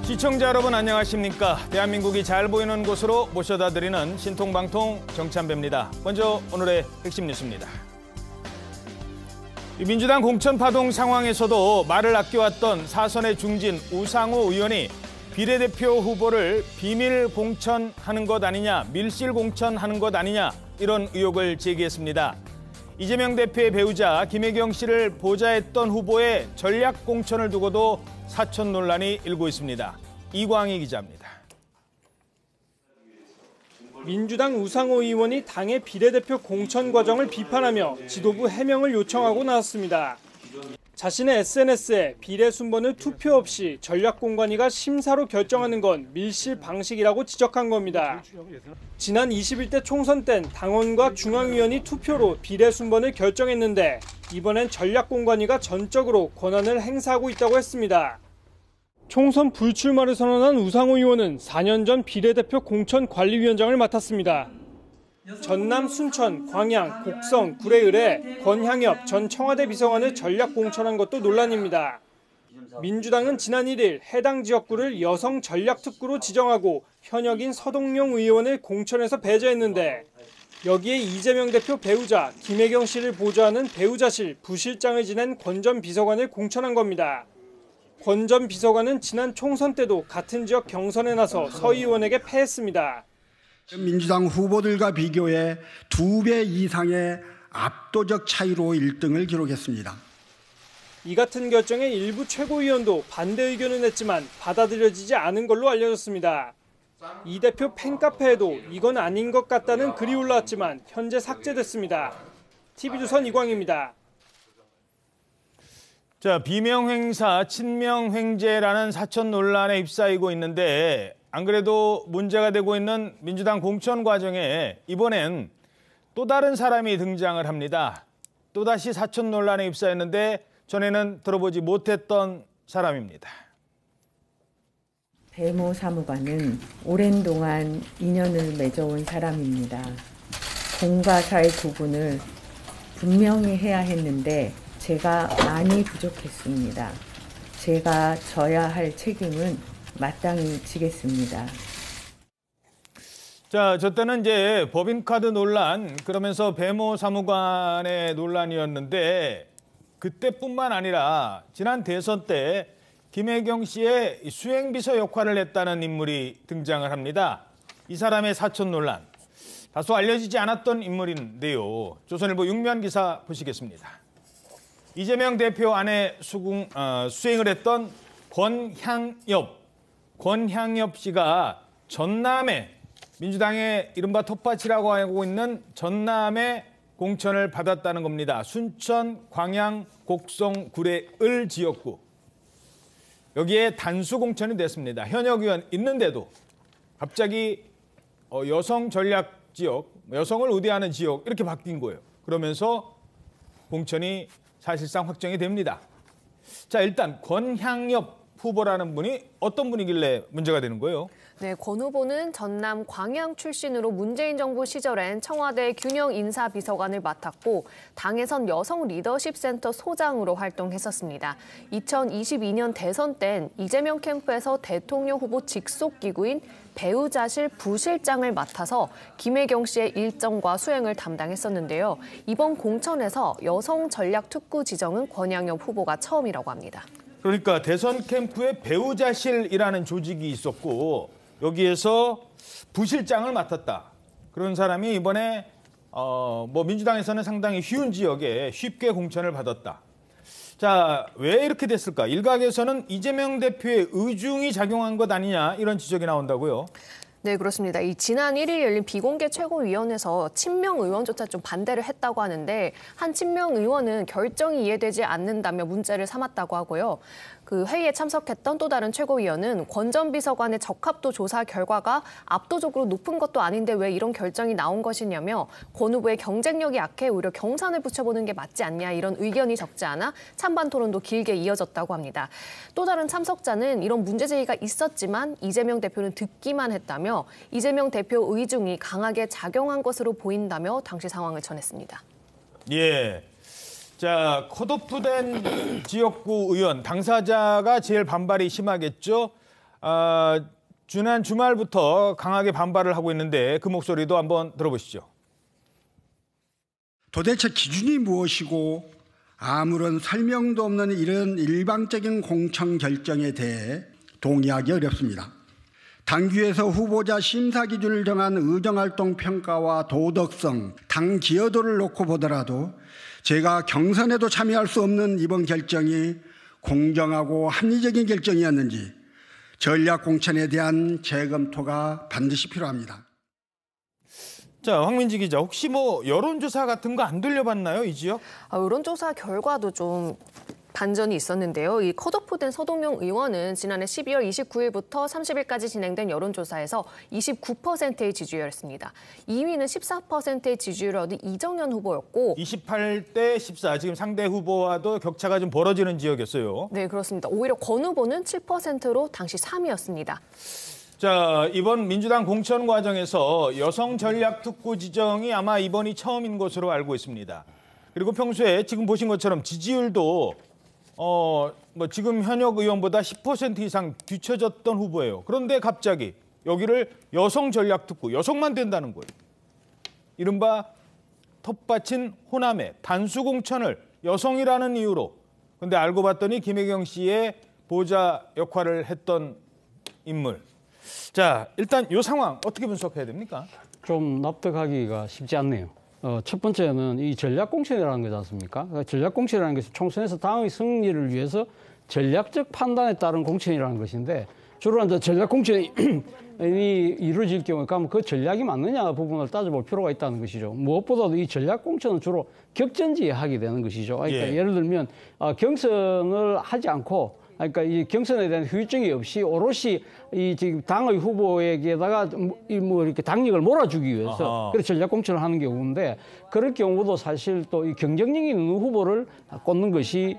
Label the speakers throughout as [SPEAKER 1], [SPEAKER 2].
[SPEAKER 1] 시청자 여러분 안녕하십니까? 대한민국이 잘 보이는 곳으로 모셔다 드리는 신통방통 정찬배입니다. 먼저 오늘의 핵심 뉴스입니다. 민주당 공천 파동 상황에서도 말을 아껴왔던 사선의 중진 우상호 의원이 비례대표 후보를 비밀 공천하는 것 아니냐, 밀실 공천하는 것 아니냐 이런 의혹을 제기했습니다. 이재명 대표의 배우자 김혜경 씨를 보좌했던 후보의 전략 공천을 두고도 사천 논란이 일고 있습니다. 이광희 기자입니다.
[SPEAKER 2] 민주당 우상호 의원이 당의 비례대표 공천 과정을 비판하며 지도부 해명을 요청하고 나왔습니다. 자신의 SNS에 비례 순번을 투표 없이 전략공관위가 심사로 결정하는 건 밀실 방식이라고 지적한 겁니다. 지난 21대 총선 땐 당원과 중앙위원이 투표로 비례 순번을 결정했는데 이번엔 전략공관위가 전적으로 권한을 행사하고 있다고 했습니다. 총선 불출마를 선언한 우상호 의원은 4년 전 비례대표 공천관리위원장을 맡았습니다. 전남, 순천, 광양, 곡성, 구례을에 권향엽 전 청와대 비서관을 전략 공천한 것도 논란입니다. 민주당은 지난 1일 해당 지역구를 여성 전략특구로 지정하고 현역인 서동용 의원을 공천해서 배제했는데 여기에 이재명 대표 배우자 김혜경 씨를 보좌하는 배우자실 부실장을 지낸 권 전 비서관을 공천한 겁니다. 권 전 비서관은 지난 총선 때도 같은 지역 경선에 나서 서 의원에게 패했습니다.
[SPEAKER 3] 민주당 후보들과 비교해 2배 이상의 압도적 차이로 1등을 기록했습니다.
[SPEAKER 2] 이 같은 결정에 일부 최고위원도 반대 의견을 냈지만 받아들여지지 않은 걸로 알려졌습니다. 이 대표 팬카페에도 이건 아닌 것 같다는 글이 올라왔지만 현재 삭제됐습니다. TV조선 이광희입니다.
[SPEAKER 1] 자, 비명행사, 친명횡재라는 사천 논란에 휩싸이고 있는데 안 그래도 문제가 되고 있는 민주당 공천 과정에 이번엔 또 다른 사람이 등장을 합니다. 또다시 사천 논란에 휩싸였는데 전에는 들어보지 못했던 사람입니다.
[SPEAKER 4] 배모 사무관은 오랜 동안 인연을 맺어온 사람입니다. 공과 사의 구분을 분명히 해야 했는데 제가 많이 부족했습니다. 제가 져야 할 책임은 마땅히 지겠습니다.
[SPEAKER 1] 자, 저 때는 이제 법인카드 논란, 그러면서 배모 사무관의 논란이었는데 그때뿐만 아니라 지난 대선 때 김혜경 씨의 수행비서 역할을 했다는 인물이 등장을 합니다. 이 사람의 사천 논란, 다소 알려지지 않았던 인물인데요. 조선일보 6면 기사 보시겠습니다. 이재명 대표 아내 수행을 했던 권향엽 씨가 전남에 민주당의 이른바 텃밭이라고 하고 있는 전남에 공천을 받았다는 겁니다. 순천, 광양, 곡성, 구례을 지역구. 여기에 단수 공천이 됐습니다. 현역 의원 있는데도 갑자기 여성 전략 지역, 여성을 우대하는 지역 이렇게 바뀐 거예요. 그러면서 공천이 사실상 확정이 됩니다. 자, 일단 권향엽 후보라는 분이 어떤 분이길래 문제가 되는 거예요?
[SPEAKER 5] 네, 권 후보는 전남 광양 출신으로 문재인 정부 시절엔 청와대 균형 인사비서관을 맡았고 당에선 여성 리더십 센터 소장으로 활동했었습니다. 2022년 대선 땐 이재명 캠프에서 대통령 후보 직속 기구인 배우자실 부실장을 맡아서 김혜경 씨의 일정과 수행을 담당했었는데요. 이번 공천에서 여성 전략특구 지정은 권향엽 후보가 처음이라고 합니다.
[SPEAKER 1] 그러니까 대선 캠프에 배우자실이라는 조직이 있었고 여기에서 부실장을 맡았다. 그런 사람이 이번에 민주당에서는 상당히 쉬운 지역에 쉽게 공천을 받았다. 자, 왜 이렇게 됐을까? 일각에서는 이재명 대표의 의중이 작용한 것 아니냐 이런 지적이 나온다고요.
[SPEAKER 5] 네, 그렇습니다. 이 지난 1일 열린 비공개 최고위원회에서 친명 의원조차 좀 반대를 했다고 하는데 한 친명 의원은 결정이 이해되지 않는다며 문제를 삼았다고 하고요. 그 회의에 참석했던 또 다른 최고위원은 권 전 비서관의 적합도 조사 결과가 압도적으로 높은 것도 아닌데 왜 이런 결정이 나온 것이냐며 권 후보의 경쟁력이 약해 오히려 경산을 붙여보는 게 맞지 않냐 이런 의견이 적지 않아 찬반 토론도 길게 이어졌다고 합니다. 또 다른 참석자는 이런 문제 제기가 있었지만 이재명 대표는 듣기만 했다며 이재명 대표 의중이 강하게 작용한 것으로 보인다며 당시 상황을 전했습니다.
[SPEAKER 1] 예. 자, 컷오프된 지역구 의원, 당사자가 제일 반발이 심하겠죠. 지난 주말부터 강하게 반발을 하고 있는데 그 목소리도 한번 들어보시죠.
[SPEAKER 3] 도대체 기준이 무엇이고 아무런 설명도 없는 이런 일방적인 공천 결정에 대해 동의하기 어렵습니다. 당규에서 후보자 심사 기준을 정한 의정활동 평가와 도덕성, 당 기여도를 놓고 보더라도 제가 경선에도 참여할 수 없는 이번 결정이 공정하고 합리적인 결정이었는지 전략 공천에 대한 재검토가 반드시 필요합니다.
[SPEAKER 1] 자, 황민지 기자, 혹시 뭐 여론조사 같은 거 안 돌려봤나요, 이 지역?
[SPEAKER 5] 여론조사 결과도 좀 반전이 있었는데요. 이 컷오프된 서동영 의원은 지난해 12월 29일부터 30일까지 진행된 여론조사에서 29%의 지지율이었습니다. 2위는 14%의 지지율을 얻은 이정현 후보였고
[SPEAKER 1] 28대 14, 지금 상대 후보와도 격차가 좀 벌어지는 지역이었어요.
[SPEAKER 5] 네, 그렇습니다. 오히려 권 후보는 7%로 당시 3위였습니다.
[SPEAKER 1] 자, 이번 민주당 공천 과정에서 여성 전략 특구 지정이 아마 이번이 처음인 것으로 알고 있습니다. 그리고 평소에 지금 보신 것처럼 지지율도 지금 현역 의원보다 10% 이상 뒤처졌던 후보예요. 그런데 갑자기 여기를 여성 전략 특구, 여성만 된다는 거예요. 이른바 텃밭인 호남에 단수 공천을 여성이라는 이유로. 근데 알고 봤더니 김혜경 씨의 보좌 역할을 했던 인물. 자, 일단 이 상황 어떻게 분석해야 됩니까?
[SPEAKER 6] 좀 납득하기가 쉽지 않네요. 첫 번째는 이 전략공천이라는 거지 않습니까? 전략공천이라는 것이 총선에서 당의 승리를 위해서 전략적 판단에 따른 공천이라는 것인데 주로 이제 전략공천이 이루어질 경우에 가면 그 전략이 맞느냐 부분을 따져볼 필요가 있다는 것이죠. 무엇보다도 이 전략공천은 주로 격전지에 하게 되는 것이죠. 그러니까 예를 들면 경선을 하지 않고 그러니까 이 경선에 대한 후유증이 없이 오롯이 이 지금 당의 후보에게다가 뭐 이렇게 당력을 몰아주기 위해서 그래서 전략 공천을 하는 경우인데 그럴 경우도 사실 또 이 경쟁력이 있는 후보를 꽂는 것이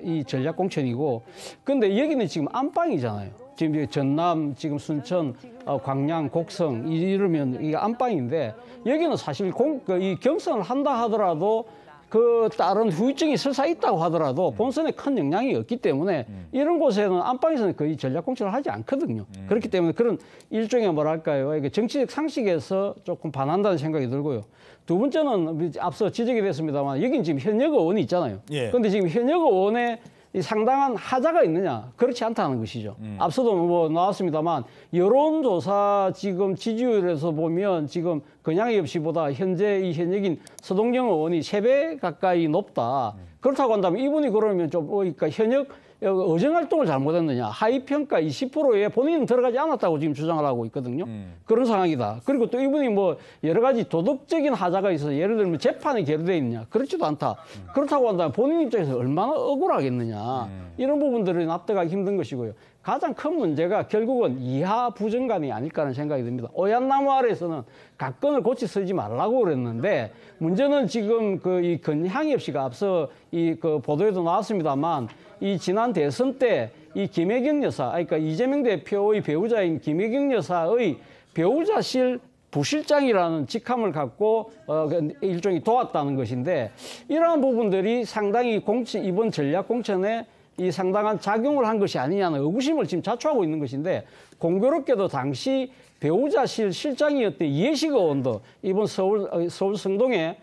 [SPEAKER 6] 이 전략 공천이고 근데 여기는 지금 안방이잖아요. 지금 전남, 지금 순천, 광양, 곡성 이러면 이게 안방인데 여기는 사실 이 경선을 한다 하더라도 그 다른 후유증이 설사 있다고 하더라도 본선에 큰 영향이 없기 때문에 이런 곳에는 안방에서는 거의 전략 공천을 하지 않거든요. 그렇기 때문에 그런 일종의 뭐랄까요, 이게 정치적 상식에서 조금 반한다는 생각이 들고요. 두 번째는 앞서 지적이 됐습니다만 여긴 지금 현역 의원이 있잖아요. 그런데 지금 현역 의원에 상당한 하자가 있느냐? 그렇지 않다는 것이죠. 앞서도 뭐 나왔습니다만 여론조사 지금 지지율에서 보면 지금 건양의 없이보다 현재 이 현역인 서동영 의원이 3배 가까이 높다. 그렇다고 한다면 이분이 그러면 좀 그러니까 현역 의정활동을 잘못했느냐. 하위평가 20%에 본인은 들어가지 않았다고 지금 주장을 하고 있거든요. 그런 상황이다. 그리고 또 이분이 뭐 여러 가지 도덕적인 하자가 있어서 예를 들면 재판에 계류되어 있느냐. 그렇지도 않다. 그렇다고 한다면 본인 입장에서 얼마나 억울하겠느냐. 이런 부분들을 납득하기 힘든 것이고요. 가장 큰 문제가 결국은 이하 부정관이 아닐까 하는 생각이 듭니다. 오얏나무 아래에서는 각건을 고치 쓰지 말라고 그랬는데 문제는 지금 이 건향엽 씨가 앞서 그 보도에도 나왔습니다만 이 지난 대선 때 이 김혜경 여사, 그러니까 이재명 대표의 배우자인 김혜경 여사의 배우자실 부실장이라는 직함을 갖고 일종의 도왔다는 것인데 이러한 부분들이 상당히 이번 전략 공천에 이 상당한 작용을 한 것이 아니냐는 의구심을 지금 자초하고 있는 것인데 공교롭게도 당시 배우자실 실장이었던 이해식 의원도 이번 서울 성동에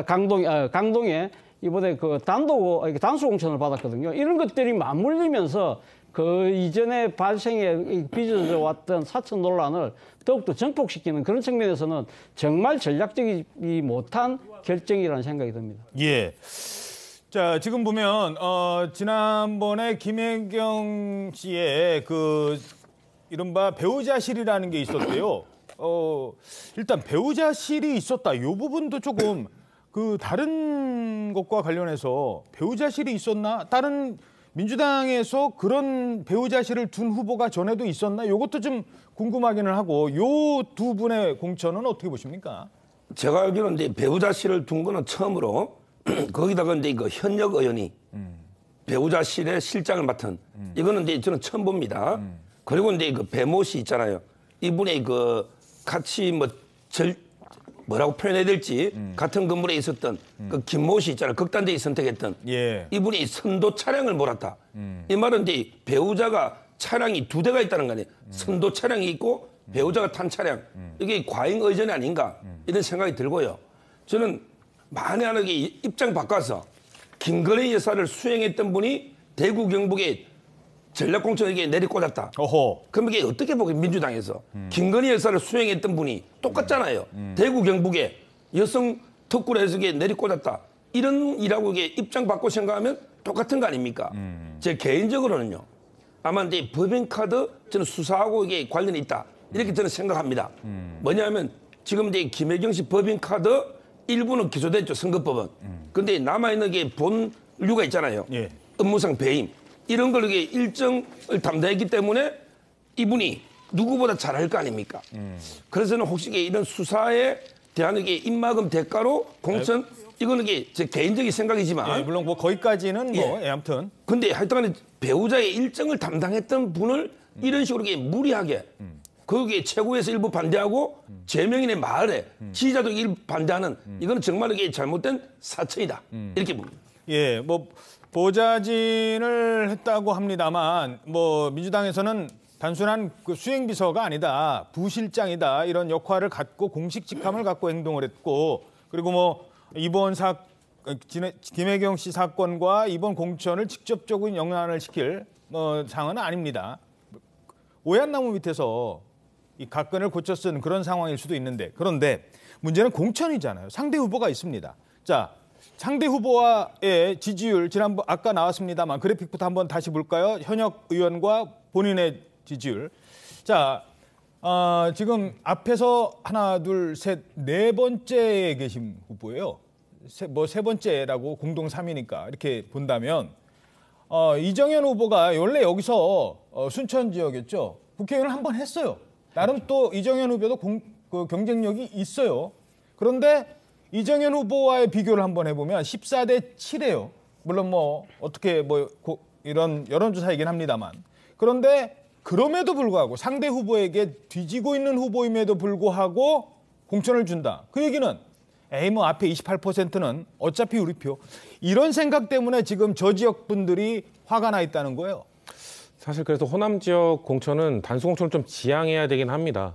[SPEAKER 6] 강동에 이번에 그 단수 공천을 받았거든요. 이런 것들이 맞물리면서 그 이전에 발생해 빚어져 왔던 사천 논란을 더욱더 증폭시키는 그런 측면에서는 정말 전략적이지 못한 결정이라는 생각이 듭니다.
[SPEAKER 1] 예. 자, 지금 보면 지난번에 김혜경 씨의 그 이른바 배우자실이라는 게 있었대요. 일단 배우자실이 있었다. 이 부분도 조금 그 다른 것과 관련해서 배우자실이 있었나? 다른 민주당에서 그런 배우자실을 둔 후보가 전에도 있었나? 이것도 좀 궁금하기는 하고 요 두 분의 공천은 어떻게 보십니까?
[SPEAKER 7] 제가 알기로는 이제 배우자실을 둔 거는 처음으로 거기다가 이제 이거 현역 의원이 배우자실의 실장을 맡은 이거는 이제 저는 처음 봅니다. 그리고 이제 그 배모 씨 있잖아요. 이분이 그 같이 뭐라고 표현해야 될지 같은 건물에 있었던 그 김모 씨 있잖아요. 극단적이 선택했던 이분이 선도 차량을 몰았다. 이 말은 이제 배우자가 차량이 2대가 있다는 거 아니에요. 선도 차량이 있고 배우자가 탄 차량. 이게 과잉 의전이 아닌가 이런 생각이 들고요. 저는 만약에 입장 바꿔서 김건희 여사를 수행했던 분이 대구 경북에 전략공천에게 내리꽂았다.
[SPEAKER 1] 어허.
[SPEAKER 7] 그럼 이게 어떻게 보게 민주당에서 김건희 여사를 수행했던 분이 똑같잖아요. 대구 경북에 여성 특구를 해서 내리꽂았다. 이런 일하고 이게 입장 바꿔 생각하면 똑같은 거 아닙니까? 제 개인적으로는요. 아마 이제 법인카드 저는 수사하고 이게 관련이 있다. 이렇게 저는 생각합니다. 뭐냐면 지금 이제 김혜경 씨 법인카드 일부는 기소됐죠. 선거법은. 근데 남아있는 게 본류가 있잖아요.
[SPEAKER 1] 예.
[SPEAKER 7] 업무상 배임. 이런 걸 이게 일정을 담당했기 때문에 이분이 누구보다 잘할 거 아닙니까? 그래서는 혹시 이런 수사에 대한 이게 입막음 대가로 공천 이거는 이게 제 개인적인 생각이지만
[SPEAKER 1] 예, 물론 뭐 거기까지는 뭐 아무튼
[SPEAKER 7] 근데 하여튼 배우자의 일정을 담당했던 분을 이런 식으로 이게 무리하게 거기에 최고에서 일부 반대하고 제명인의 말에 지지자도 일부 반대하는 이거는 정말 이게 잘못된 사천이다 이렇게 봅니다.
[SPEAKER 1] 예, 뭐 보좌진을 했다고 합니다만 뭐 민주당에서는 단순한 그 수행비서가 아니다, 부실장이다 이런 역할을 갖고 공식 직함을 갖고 행동을 했고 그리고 뭐 이번 김혜경 씨 사건과 이번 공천을 직접적인 영향을 시킬 상황은 아닙니다. 오얏나무 밑에서 이 각근을 고쳐 쓴 그런 상황일 수도 있는데 그런데 문제는 공천이잖아요. 상대 후보가 있습니다. 자, 상대 후보와의 지지율 지난번 아까 나왔습니다만 그래픽부터 한번 다시 볼까요? 현역 의원과 본인의 지지율. 자, 지금 앞에서 하나, 둘, 셋, 네 번째에 계신 후보예요. 세 번째라고 공동 3위니까 이렇게 본다면 이정현 후보가 원래 여기서 순천 지역이었죠. 국회의원을 한 번 했어요. 나름 또 이정현 후보도 그 경쟁력이 있어요. 그런데 이정현 후보와의 비교를 한번 해보면 14대 7이에요. 물론 뭐 어떻게 뭐 이런 여론조사이긴 합니다만. 그런데 그럼에도 불구하고 상대 후보에게 뒤지고 있는 후보임에도 불구하고 공천을 준다. 그 얘기는 에이 뭐 앞에 28%는 어차피 우리 표. 이런 생각 때문에 지금 저 지역 분들이 화가 나 있다는 거예요.
[SPEAKER 8] 사실 그래서 호남 지역 공천은 단수 공천을 좀 지양해야 되긴 합니다.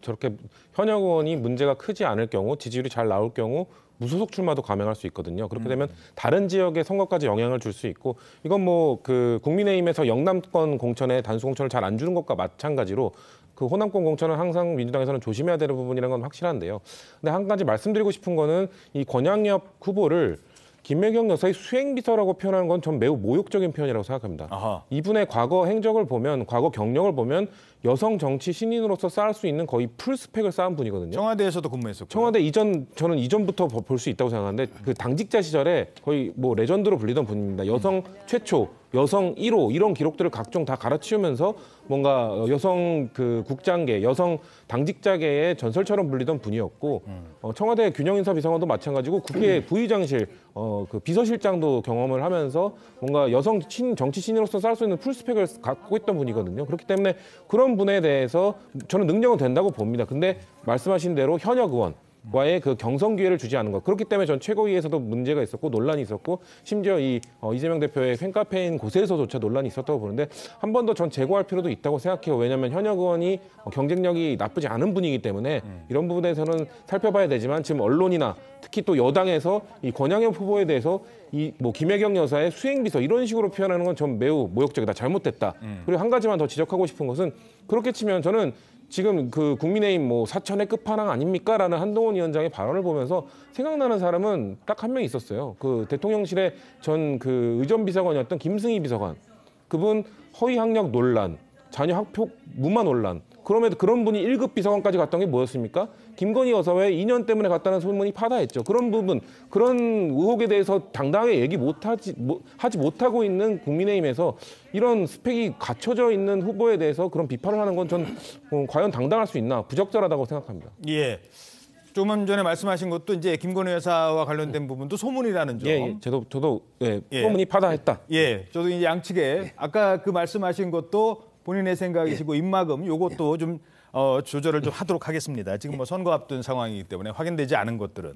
[SPEAKER 8] 저렇게 현역 의원이 문제가 크지 않을 경우, 지지율이 잘 나올 경우 무소속 출마도 감행할 수 있거든요. 그렇게 되면 다른 지역의 선거까지 영향을 줄 수 있고 이건 뭐 그 국민의힘에서 영남권 공천에 단수 공천을 잘 안 주는 것과 마찬가지로 그 호남권 공천은 항상 민주당에서는 조심해야 되는 부분이라는 건 확실한데요. 근데 한 가지 말씀드리고 싶은 거는 이 권양엽 후보를 김혜경 여사의 수행비서라고 표현하는 건 전 매우 모욕적인 표현이라고 생각합니다.
[SPEAKER 1] 아하.
[SPEAKER 8] 이분의 과거 행적을 보면, 과거 경력을 보면 여성 정치 신인으로서 쌓을 수 있는 거의 풀스펙을 쌓은 분이거든요.
[SPEAKER 1] 청와대에서도 근무했었고.
[SPEAKER 8] 청와대 저는 이전부터 볼 수 있다고 생각하는데 그 당직자 시절에 거의 뭐 레전드로 불리던 분입니다. 여성 최초, 여성 1호 이런 기록들을 각종 다 갈아치우면서 뭔가 여성 그 국장계, 여성 당직자계의 전설처럼 불리던 분이었고 청와대 균형인사비서관도 마찬가지고 국회 부의장실 그 비서실장도 경험을 하면서 뭔가 여성 정치 신인으로서 쌓을 수 있는 풀스펙을 갖고 있던 분이거든요. 그렇기 때문에 그런 분에 대해서 저는 능력은 된다고 봅니다. 근데 말씀하신 대로 현역 의원과의 그 경선 기회를 주지 않은 것. 그렇기 때문에 전 최고위에서도 문제가 있었고 논란이 있었고 심지어 이재명 대표의 팬카페인 곳에서조차 논란이 있었다고 보는데 한 번 더 전 제고할 필요도 있다고 생각해요. 왜냐하면 현역 의원이 경쟁력이 나쁘지 않은 분이기 때문에 이런 부분에서는 살펴봐야 되지만 지금 언론이나 특히 또 여당에서 이 권양엽 후보에 대해서 뭐 김혜경 여사의 수행비서 이런 식으로 표현하는 건 전 매우 모욕적이다, 잘못됐다. 그리고 한 가지만 더 지적하고 싶은 것은 그렇게 치면 저는 지금 그 국민의힘 뭐 사천의 끝판왕 아닙니까라는 한동훈 위원장의 발언을 보면서 생각나는 사람은 딱 한 명 있었어요. 그 대통령실의 전 그 의전비서관이었던 김승희 비서관. 그분 허위 학력 논란, 자녀 학폭 무마 논란. 그럼에도 그런 분이 1급 비서관까지 갔던 게 뭐였습니까? 김건희 여사회 2년 때문에 갔다는 소문이 파다했죠. 그런 부분, 그런 의혹에 대해서 당당하게 하지 못하고 있는 국민의힘에서 이런 스펙이 갖춰져 있는 후보에 대해서 그런 비판을 하는 건 전 과연 당당할 수 있나 부적절하다고 생각합니다.
[SPEAKER 1] 예. 조금 전에 말씀하신 것도 이제 김건희 여사와 관련된 부분도 소문이라는 점.
[SPEAKER 8] 예. 저도 소문이 파다했다.
[SPEAKER 1] 예. 저도 이제 양측에 아까 그 말씀하신 것도 본인의 생각이시고 입막음 요것도 좀 조절을 좀 하도록 하겠습니다. 지금 뭐 선거 앞둔 상황이기 때문에 확인되지 않은 것들은.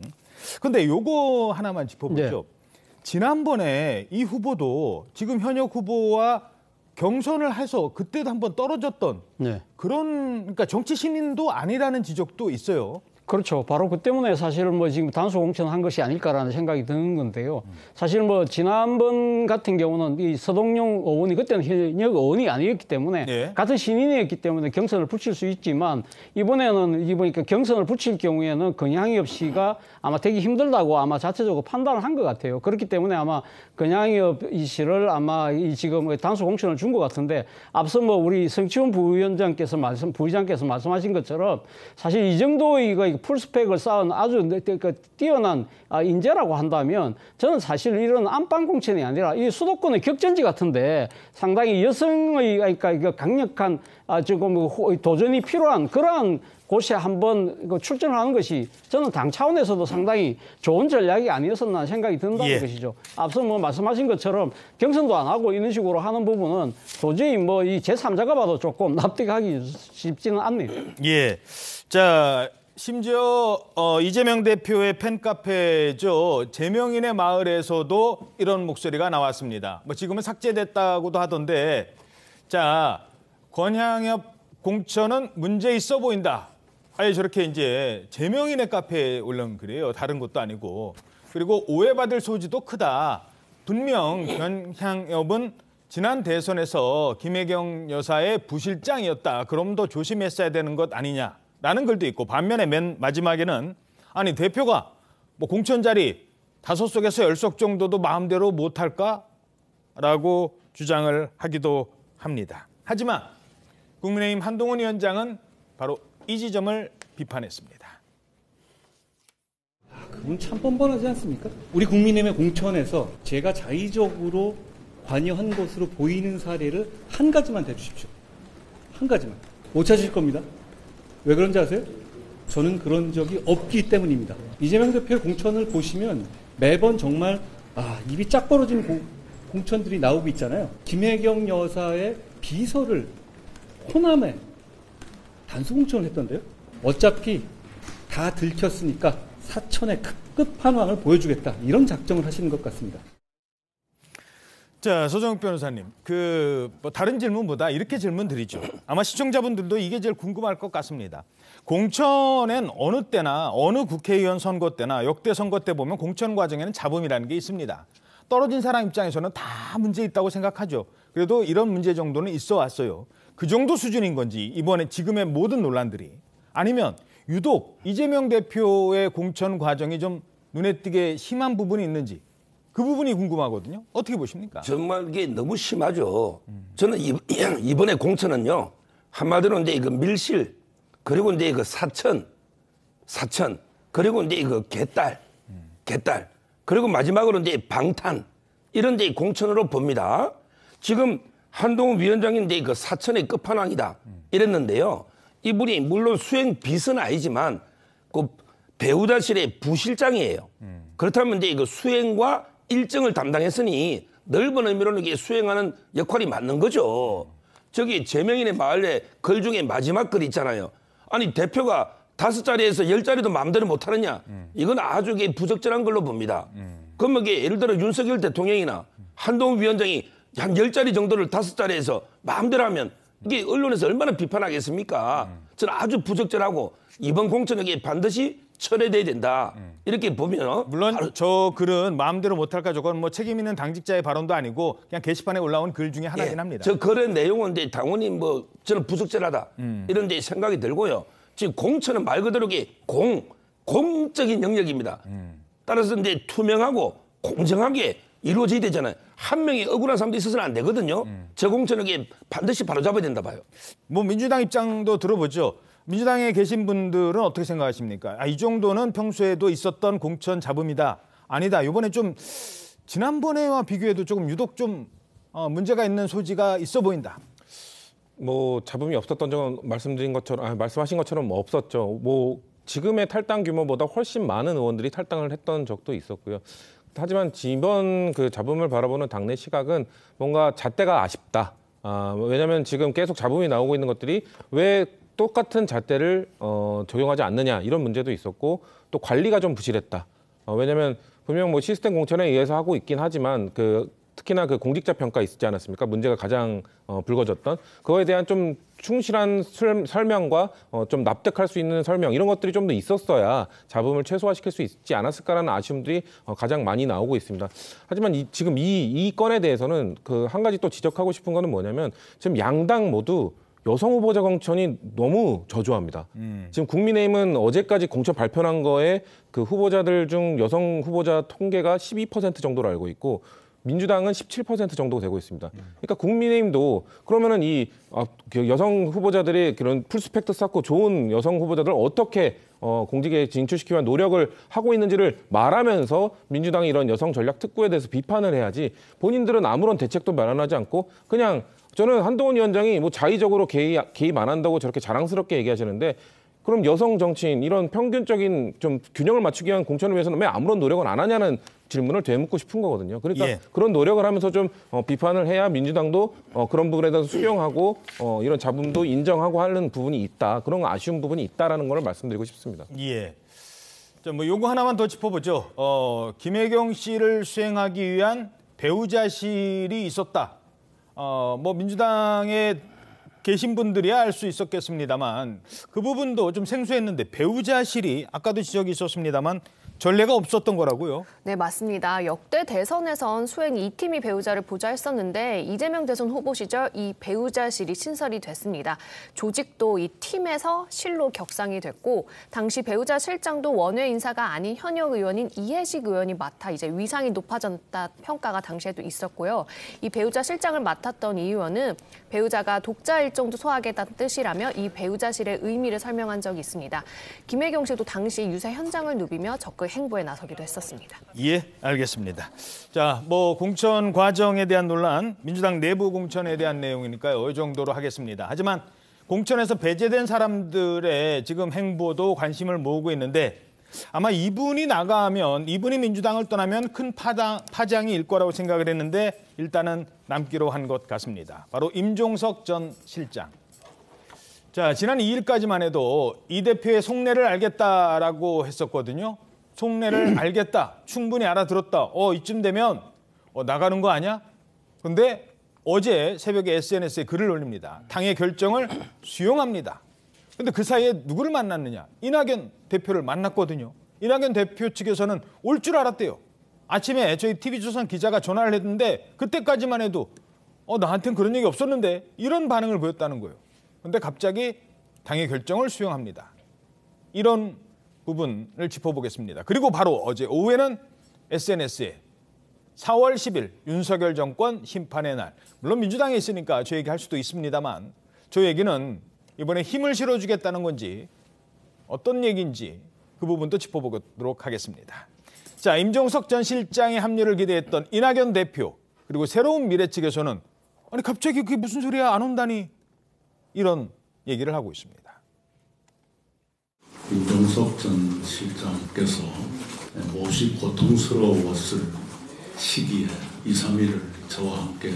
[SPEAKER 1] 근데 요거 하나만 짚어보죠.
[SPEAKER 6] 네.
[SPEAKER 1] 지난번에 이 후보도 지금 현역 후보와 경선을 해서 그때도 한번 떨어졌던
[SPEAKER 6] 네.
[SPEAKER 1] 그러니까 정치 신인도 아니라는 지적도 있어요.
[SPEAKER 6] 그렇죠. 바로 그 때문에 사실은 뭐 지금 단수 공천한 것이 아닐까라는 생각이 드는 건데요. 사실 뭐 지난번 같은 경우는 이 서동용 의원이 그때는 현역 의원이 아니었기 때문에
[SPEAKER 1] 예.
[SPEAKER 6] 같은 신인이었기 때문에 경선을 붙일 수 있지만 이번에는 보니까 경선을 붙일 경우에는 건양엽 씨가 아마 되기 힘들다고 아마 자체적으로 판단을 한 것 같아요. 그렇기 때문에 아마 건양엽 씨를 아마 이 지금 단수 공천을 준 것 같은데 앞서 뭐 우리 성치훈 부위원장께서 부의장께서 말씀하신 것처럼 사실 이 정도의 풀스펙을 쌓은 아주 뛰어난 인재라고 한다면 저는 사실 이런 안방 공천이 아니라 이 수도권의 격전지 같은데 상당히 여성의 그러니까 강력한 지금 도전이 필요한 그러한 곳에 한번 출전하는 것이 저는 당 차원에서도 상당히 좋은 전략이 아니었었나 생각이 든다는 것이죠. 앞서 뭐 말씀하신 것처럼 경선도 안 하고 이런 식으로 하는 부분은 도저히 뭐 이 제3자가 봐도 조금 납득하기 쉽지는 않네요.
[SPEAKER 1] 예. 자, 심지어 이재명 대표의 팬카페죠. 제명인의 마을에서도 이런 목소리가 나왔습니다. 뭐 지금은 삭제됐다고도 하던데, 자, 권양엽 공천은 문제 있어 보인다. 아예 저렇게 이제 제명인의 카페에 올라온 글이에요. 다른 것도 아니고. 그리고 오해받을 소지도 크다. 분명 권양엽은 지난 대선에서 김혜경 여사의 부실장이었다. 그럼 더 조심했어야 되는 것 아니냐. 라는 글도 있고 반면에 맨 마지막에는 아니 대표가 뭐 공천 자리 5석에서 10석 정도도 마음대로 못할까? 라고 주장을 하기도 합니다. 하지만 국민의힘 한동훈 위원장은 바로 이 지점을 비판했습니다.
[SPEAKER 9] 그건 참 뻔뻔하지 않습니까? 우리 국민의힘의 공천에서 제가 자의적으로 관여한 것으로 보이는 사례를 한 가지만 대주십시오. 한 가지만. 못 찾으실 겁니다. 왜 그런지 아세요? 저는 그런 적이 없기 때문입니다. 이재명 대표의 공천을 보시면 매번 정말 입이 짝 벌어진 공천들이 나오고 있잖아요. 김혜경 여사의 비서를 호남에 단수 공천을 했던데요. 어차피 다 들켰으니까 사천의 끝판왕을 보여주겠다. 이런 작정을 하시는 것 같습니다.
[SPEAKER 1] 자, 서정욱 변호사님, 뭐 다른 질문보다 이렇게 질문 드리죠. 아마 시청자분들도 이게 제일 궁금할 것 같습니다. 공천엔 어느 때나 어느 국회의원 선거 때나 역대 선거 때 보면 공천 과정에는 잡음이라는 게 있습니다. 떨어진 사람 입장에서는 다 문제 있다고 생각하죠. 그래도 이런 문제 정도는 있어 왔어요. 그 정도 수준인 건지 이번에 지금의 모든 논란들이 아니면 유독 이재명 대표의 공천 과정이 좀 눈에 띄게 심한 부분이 있는지 그 부분이 궁금하거든요. 어떻게 보십니까?
[SPEAKER 7] 정말 이게 너무 심하죠. 저는 이번에 공천은요. 한마디로 이제 그 밀실 그리고 이제 그 사천 그리고 이제 그 개딸 그리고 마지막으로 이제 방탄 이런 데 공천으로 봅니다. 지금 한동훈 위원장이 이제 그 사천의 끝판왕이다 이랬는데요. 이분이 물론 수행 빚은 아니지만 그 배우자실의 부실장이에요. 그렇다면 이제 그 수행과 일정을 담당했으니 넓은 의미로는 이게 수행하는 역할이 맞는 거죠. 저기 제명인의 마을에 글 중에 마지막 글 있잖아요. 아니 대표가 5자리에서 10자리도 마음대로 못하느냐. 이건 아주 부적절한 걸로 봅니다. 그러면 이게 예를 들어 윤석열 대통령이나 한동훈 위원장이 한 10자리 정도를 5자리에서 마음대로 하면 이게 언론에서 얼마나 비판하겠습니까? 저는 아주 부적절하고 이번 공천에 반드시 철회돼야 된다. 이렇게 보면
[SPEAKER 1] 물론 저 글은 마음대로 못할까 저건 뭐 책임 있는 당직자의 발언도 아니고 그냥 게시판에 올라온 글 중에 하나긴 합니다.
[SPEAKER 7] 저 글의 내용은 이제 당원이 뭐 저는 부적절하다 이런 데 생각이 들고요. 지금 공천은 말 그대로 공적인 영역입니다. 따라서 이제 투명하고 공정하게 이루어져야 되잖아요. 한 명이 억울한 사람도 있어서는 안 되거든요. 저 공천은 반드시 바로잡아야 된다 봐요.
[SPEAKER 1] 뭐 민주당 입장도 들어보죠. 민주당에 계신 분들은 어떻게 생각하십니까? 이 정도는 평소에도 있었던 공천 잡음이다. 아니다. 이번에 좀 지난번에와 비교해도 조금 유독 좀 문제가 있는 소지가 있어 보인다.
[SPEAKER 8] 뭐 잡음이 없었던 적은 말씀하신 것처럼 없었죠. 뭐 지금의 탈당 규모보다 훨씬 많은 의원들이 탈당을 했던 적도 있었고요. 하지만 이번 그 잡음을 바라보는 당내 시각은 뭔가 잣대가 아쉽다. 왜냐하면 지금 계속 잡음이 나오고 있는 것들이 왜 똑같은 잣대를 적용하지 않느냐 이런 문제도 있었고 또 관리가 좀 부실했다. 왜냐하면 분명 뭐 시스템 공천에 의해서 하고 있긴 하지만 그 특히나 그 공직자 평가 있지 않았습니까? 문제가 가장 불거졌던 그거에 대한 좀 충실한 설명과 좀 납득할 수 있는 설명 이런 것들이 좀 더 있었어야 잡음을 최소화시킬 수 있지 않았을까라는 아쉬움들이 가장 많이 나오고 있습니다. 하지만 지금 이 건에 대해서는 그 한 가지 또 지적하고 싶은 거는 뭐냐면 지금 양당 모두 여성 후보자 공천이 너무 저조합니다. 지금 국민의힘은 어제까지 공천 발표한 거에 그 후보자들 중 여성 후보자 통계가 12% 정도로 알고 있고 민주당은 17% 정도 되고 있습니다. 그러니까 국민의힘도 그러면은 그 여성 후보자들이 그런 풀스펙트 쌓고 좋은 여성 후보자들을 어떻게 공직에 진출시키기 위한 노력을 하고 있는지를 말하면서 민주당이 이런 여성 전략 특구에 대해서 비판을 해야지 본인들은 아무런 대책도 마련하지 않고 그냥 저는 한동훈 위원장이 뭐 자의적으로 개입 안 한다고 저렇게 자랑스럽게 얘기하시는데 그럼 여성 정치인 이런 평균적인 좀 균형을 맞추기 위한 공천을 위해서는 왜 아무런 노력을 안 하냐는 질문을 되묻고 싶은 거거든요. 그러니까
[SPEAKER 1] 예.
[SPEAKER 8] 그런 노력을 하면서 좀 비판을 해야 민주당도 그런 부분에 대해서 수용하고 이런 잡음도 인정하고 하는 부분이 있다. 그런 아쉬운 부분이 있다라는 걸 말씀드리고 싶습니다.
[SPEAKER 1] 예. 자, 뭐 요거 하나만 더 짚어보죠. 김혜경 씨를 수행하기 위한 배우자실이 있었다. 뭐 민주당에 계신 분들이야 알 수 있었겠습니다만 그 부분도 좀 생소했는데 배우자실이 아까도 지적이 있었습니다만 전례가 없었던 거라고요?
[SPEAKER 5] 네, 맞습니다. 역대 대선에선 수행 2팀이 배우자를 보좌했었는데 이재명 대선 후보 시절 이 배우자실이 신설이 됐습니다. 조직도 이 팀에서 실로 격상이 됐고 당시 배우자 실장도 원외 인사가 아닌 현역 의원인 이해식 의원이 맡아 이제 위상이 높아졌다 평가가 당시에도 있었고요. 이 배우자 실장을 맡았던 이 의원은 배우자가 독자 일정도 소화하겠다는 뜻이라며 이 배우자실의 의미를 설명한 적이 있습니다. 김혜경 씨도 당시 유세 현장을 누비며 적극 행보에 나서기도 했었습니다.
[SPEAKER 1] 예, 알겠습니다. 자, 뭐 공천 과정에 대한 논란, 민주당 내부 공천에 대한 내용이니까요. 이 정도로 하겠습니다. 하지만 공천에서 배제된 사람들의 지금 행보도 관심을 모으고 있는데 아마 이분이 나가면, 이분이 민주당을 떠나면 큰 파장이 일 거라고 생각을 했는데 일단은 남기로 한 것 같습니다. 바로 임종석 전 실장. 자, 지난 2일까지만 해도 이 대표의 속내를 알겠다라고 했었거든요. 속내를 알겠다, 충분히 알아들었다. 이쯤 되면 나가는 거 아니야? 근데 어제 새벽에 SNS에 글을 올립니다. 당의 결정을 수용합니다. 근데 그 사이에 누구를 만났느냐? 이낙연 대표를 만났거든요. 이낙연 대표 측에서는 올 줄 알았대요. 아침에 저희 TV조선 기자가 전화를 했는데 그때까지만 해도 나한테는 그런 얘기 없었는데 이런 반응을 보였다는 거예요. 근데 갑자기 당의 결정을 수용합니다. 이런 부분을 짚어보겠습니다. 그리고 바로 어제 오후에는 SNS에 4월 10일 윤석열 정권 심판의 날. 물론 민주당에 있으니까 저 얘기할 수도 있습니다만 저 얘기는 이번에 힘을 실어주겠다는 건지 어떤 얘기인지 그 부분도 짚어보도록 하겠습니다. 자, 임종석 전 실장의 합류를 기대했던 이낙연 대표 그리고 새로운 미래 측에서는 아니 갑자기 그게 무슨 소리야 안 온다니 이런 얘기를 하고 있습니다.
[SPEAKER 10] 임종석 전 실장께서 몹시 고통스러웠을 시기에 2, 3일을 저와 함께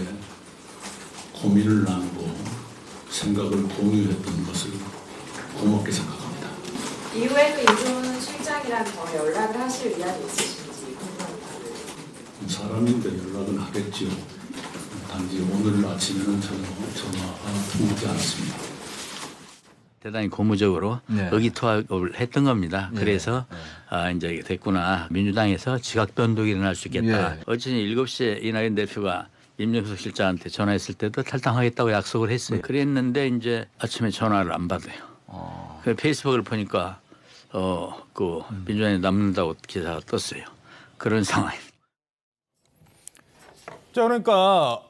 [SPEAKER 10] 고민을 나누고 생각을 공유했던 것을 고맙게 생각합니다.
[SPEAKER 11] 이후에도 임종 실장이랑 더 연락을 하실 의향이 있으신지 궁금합니다.
[SPEAKER 10] 사람인데 연락은 하겠지요. 단지 오늘 아침에는 전혀 전화가 통하지 않았습니다.
[SPEAKER 12] 대단히 고무적으로 의기투합을 했던 겁니다. 그래서 이제 됐구나. 민주당에서 지각 변동이 일어날 수 있겠다. 어쨌든 7시에 이낙연 대표가 임종석 실장한테 전화했을 때도 탈당하겠다고 약속을 했어요. 그랬는데 이제 아침에 전화를 안 받아요. 페이스북을 보니까 그 민주당에 남는다고 기사가 떴어요. 그런 상황입니다.
[SPEAKER 1] 자, 그러니까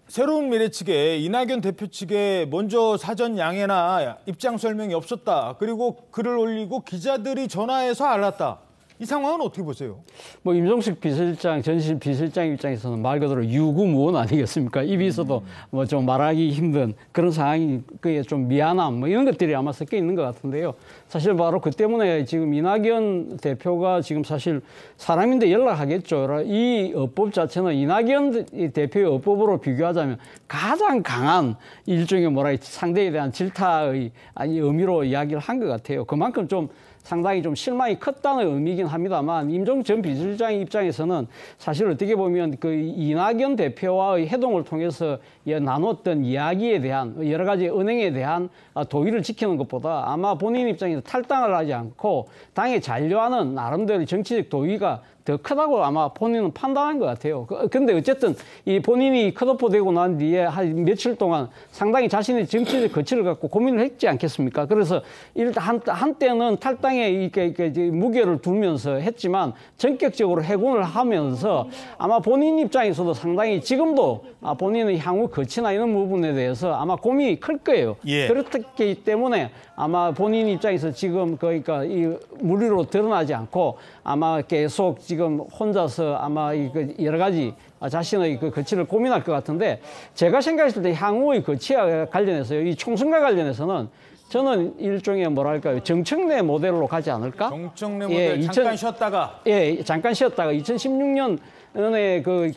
[SPEAKER 1] 새로운 미래 측에 이낙연 대표 측에 먼저 사전 양해나 입장 설명이 없었다. 그리고 글을 올리고 기자들이 전화해서 알았다. 이 상황은 어떻게 보세요?
[SPEAKER 6] 뭐 임종석 비서실장, 전신 비서실장 입장에서는 말 그대로 유구무원 아니겠습니까? 입이 있어도 뭐 좀 말하기 힘든 그런 상황이 그게 좀 미안함 뭐 이런 것들이 아마 섞여 있는 것 같은데요. 사실 바로 그 때문에 지금 이낙연 대표가 지금 사실 사람인데 연락하겠죠. 이 어법 자체는 이낙연 대표의 어법으로 비교하자면 가장 강한 일종의 상대에 대한 질타의 의미로 이야기를 한 것 같아요. 그만큼 좀 상당히 좀 실망이 컸다는 의미이긴 합니다만 임종석 전 비서실장 입장에서는 사실 어떻게 보면 그 이낙연 대표와의 회동을 통해서 나눴던 이야기에 대한 여러 가지 은행에 대한 도의를 지키는 것보다 아마 본인 입장에서 탈당을 하지 않고 당에 잔류하는 나름대로 정치적 도의가 더 크다고 아마 본인은 판단한 것 같아요. 근데 어쨌든 이 본인이 컷오프 되고 난 뒤에 한 며칠 동안 상당히 자신의 정치적 거취를 갖고 고민을 했지 않겠습니까? 그래서 일단 한때는 탈당에 이렇게 무게를 두면서 했지만 전격적으로 해군을 하면서 아마 본인 입장에서도 상당히 지금도 본인의 향후 거취나 이런 부분에 대해서 아마 고민이 클 거예요. 예. 그렇기 때문에 아마 본인 입장에서 지금 그러니까 이 무리로 드러나지 않고 아마 계속 지금 혼자서 아마 여러 가지 자신의 그 거취를 고민할 것 같은데 제가 생각했을 때 향후의 거취와 관련해서요. 이 총선과 관련해서는 저는 일종의 뭐랄까요. 정청래 모델로 가지 않을까?
[SPEAKER 1] 정청래 모델 잠깐 쉬었다가.
[SPEAKER 6] 예, 잠깐 쉬었다가 2016년에 그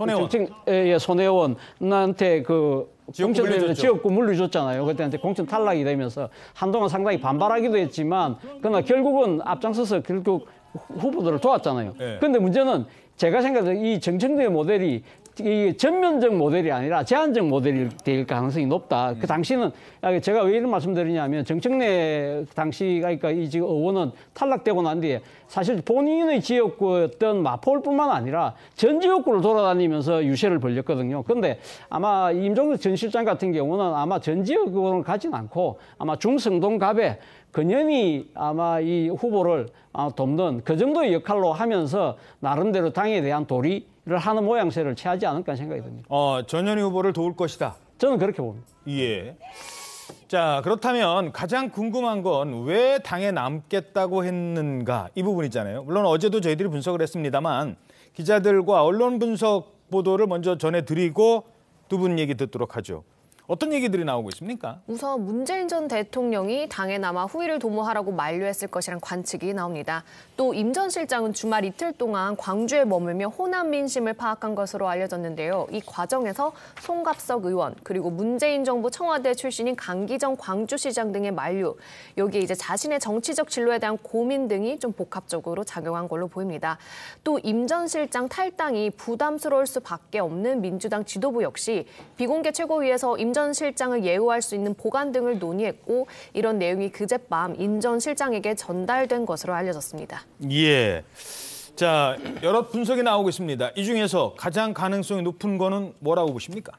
[SPEAKER 6] 손혜원한테 그 지역구 물려줬잖아요. 그때한테 공천 탈락이 되면서 한동안 상당히 반발하기도 했지만 그러나 결국은 앞장서서 결국 후보들을 도왔잖아요. 그런데 문제는 제가 생각해도 이 정청래 모델이 이 전면적 모델이 아니라 제한적 모델이 될 가능성이 높다. 그 당시는 제가 왜 이런 말씀드리냐면 정청래 당시가 그러니까 이 지금 의원은 탈락되고 난 뒤에 사실 본인의 지역구였던 마포울뿐만 아니라 전 지역구를 돌아다니면서 유세를 벌였거든요. 그런데 아마 임종석 전 실장 같은 경우는 아마 전 지역구를 가진 않고 아마 중성동갑에 근현히 아마 이 후보를 돕는 그 정도의 역할로 하면서 나름대로 당에 대한 도리를 하는 모양새를 취하지 않을까 생각이 듭니다.
[SPEAKER 1] 전현희 후보를 도울 것이다.
[SPEAKER 6] 저는 그렇게 봅니다.
[SPEAKER 1] 예. 자, 그렇다면 가장 궁금한 건 왜 당에 남겠다고 했는가 이 부분 있잖아요. 물론 어제도 저희들이 분석을 했습니다만 기자들과 언론 분석 보도를 먼저 전해드리고 두 분 얘기 듣도록 하죠. 어떤 얘기들이 나오고 있습니까?
[SPEAKER 5] 우선 문재인 전 대통령이 당에 남아 후위를 도모하라고 만류했을 것이란 관측이 나옵니다. 또 임 전 실장은 주말 이틀 동안 광주에 머물며 호남 민심을 파악한 것으로 알려졌는데요. 이 과정에서 송갑석 의원 그리고 문재인 정부 청와대 출신인 강기정 광주시장 등의 만류, 여기에 이제 자신의 정치적 진로에 대한 고민 등이 좀 복합적으로 작용한 걸로 보입니다. 또 임 전 실장 탈당이 부담스러울 수밖에 없는 민주당 지도부 역시 비공개 최고위에서 임 전 실장을 예우할 수 있는 보관 등을 논의했고 이런 내용이 그젯밤 임 전 실장에게 전달된 것으로 알려졌습니다.
[SPEAKER 1] 예. 자, 여러 분석이 나오고 있습니다. 이 중에서 가장 가능성이 높은 거는 뭐라고 보십니까?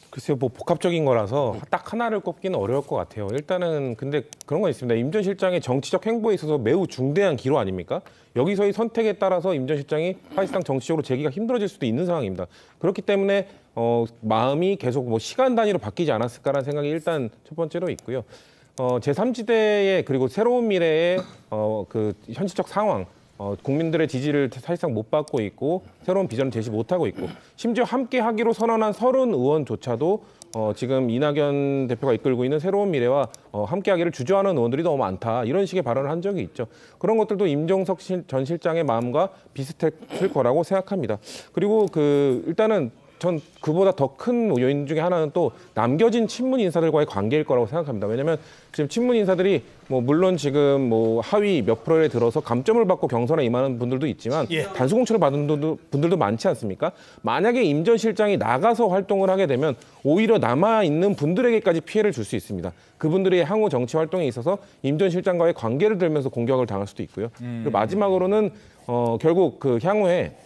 [SPEAKER 8] 글쎄요, 뭐 복합적인 거라서 딱 하나를 꼽기는 어려울 것 같아요. 일단은 근데 그런 건 있습니다. 임 전 실장의 정치적 행보에 있어서 매우 중대한 기로 아닙니까? 여기서의 선택에 따라서 임 전 실장이 사실상 정치적으로 재기가 힘들어질 수도 있는 상황입니다. 그렇기 때문에 마음이 계속 뭐 시간 단위로 바뀌지 않았을까라는 생각이 일단 첫 번째로 있고요. 제3지대의 그리고 새로운 미래의 그 현실적 상황, 국민들의 지지를 사실상 못 받고 있고 새로운 비전을 제시 못하고 있고 심지어 함께 하기로 선언한 30 의원조차도 지금 이낙연 대표가 이끌고 있는 새로운 미래와 함께 하기를 주저하는 의원들이 너무 많다. 이런 식의 발언을 한 적이 있죠. 그런 것들도 임종석 전 실장의 마음과 비슷했을 거라고 생각합니다. 그리고 일단은 전 그보다 더 큰 요인 중에 하나는 또 남겨진 친문 인사들과의 관계일 거라고 생각합니다. 왜냐하면 지금 친문 인사들이 뭐 물론 지금 뭐 하위 몇 프로에 들어서 감점을 받고 경선에 임하는 분들도 있지만 단수 공천을 받은 분들도 많지 않습니까? 만약에 임 전 실장이 나가서 활동을 하게 되면 오히려 남아있는 분들에게까지 피해를 줄 수 있습니다. 그분들의 향후 정치 활동에 있어서 임 전 실장과의 관계를 들면서 공격을 당할 수도 있고요. 그리고 마지막으로는 결국 그 향후에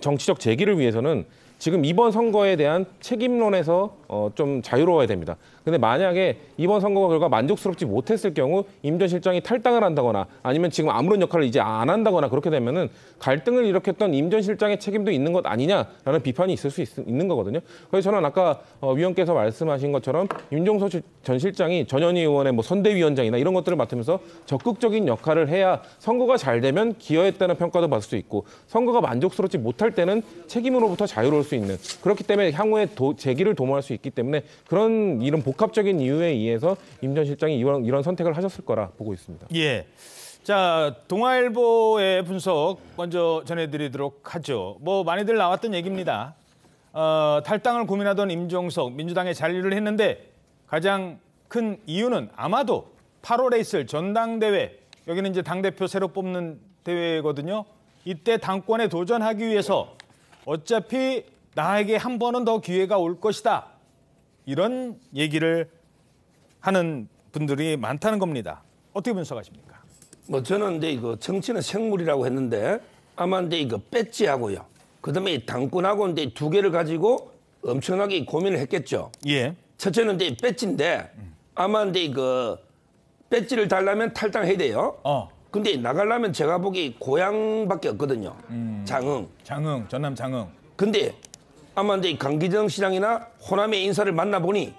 [SPEAKER 8] 정치적 재기를 위해서는 지금 이번 선거에 대한 책임론에서 좀 자유로워야 됩니다. 근데 만약에 이번 선거 결과 만족스럽지 못했을 경우 임 전 실장이 탈당을 한다거나 아니면 지금 아무런 역할을 이제 안 한다거나 그렇게 되면은 갈등을 일으켰던 임 전 실장의 책임도 있는 것 아니냐라는 비판이 있을 수 있는 거거든요. 그래서 저는 아까 위원께서 말씀하신 것처럼 임종석 전 실장이 전현희 의원의 뭐 선대위원장이나 이런 것들을 맡으면서 적극적인 역할을 해야 선거가 잘 되면 기여했다는 평가도 받을 수 있고 선거가 만족스럽지 못할 때는 책임으로부터 자유로울 수 있는 그렇기 때문에 향후에 재기를 도모할 수 있기 때문에 이런 복합적인 이유에 의해서 임 전 실장이 이런 선택을 하셨을 거라 보고 있습니다.
[SPEAKER 1] 예. 자, 동아일보의 분석 먼저 전해드리도록 하죠. 뭐 많이들 나왔던 얘기입니다. 탈당을 고민하던 임종석 민주당에 잔류를 했는데 가장 큰 이유는 아마도 8월에 있을 전당대회 여기는 이제 당대표 새로 뽑는 대회거든요. 이때 당권에 도전하기 위해서 어차피 나에게 한 번은 더 기회가 올 것이다. 이런 얘기를 하는 분들이 많다는 겁니다. 어떻게 분석하십니까?
[SPEAKER 7] 뭐 저는 이제 이거 정치는 생물이라고 했는데 아마 이제 이거 배지하고요. 그다음에 이 당권하고 이제 두 개를 가지고 엄청나게 고민을 했겠죠.
[SPEAKER 1] 예.
[SPEAKER 7] 첫째는 이제 배지인데 아마 이제 이거 배지를 달라면 탈당해야 돼요. 근데 나가려면 제가 보기 고향밖에 없거든요. 장흥.
[SPEAKER 1] 장흥, 전남 장흥.
[SPEAKER 7] 근데 아마 이제 강기정 시장이나 호남의 인사를 만나보니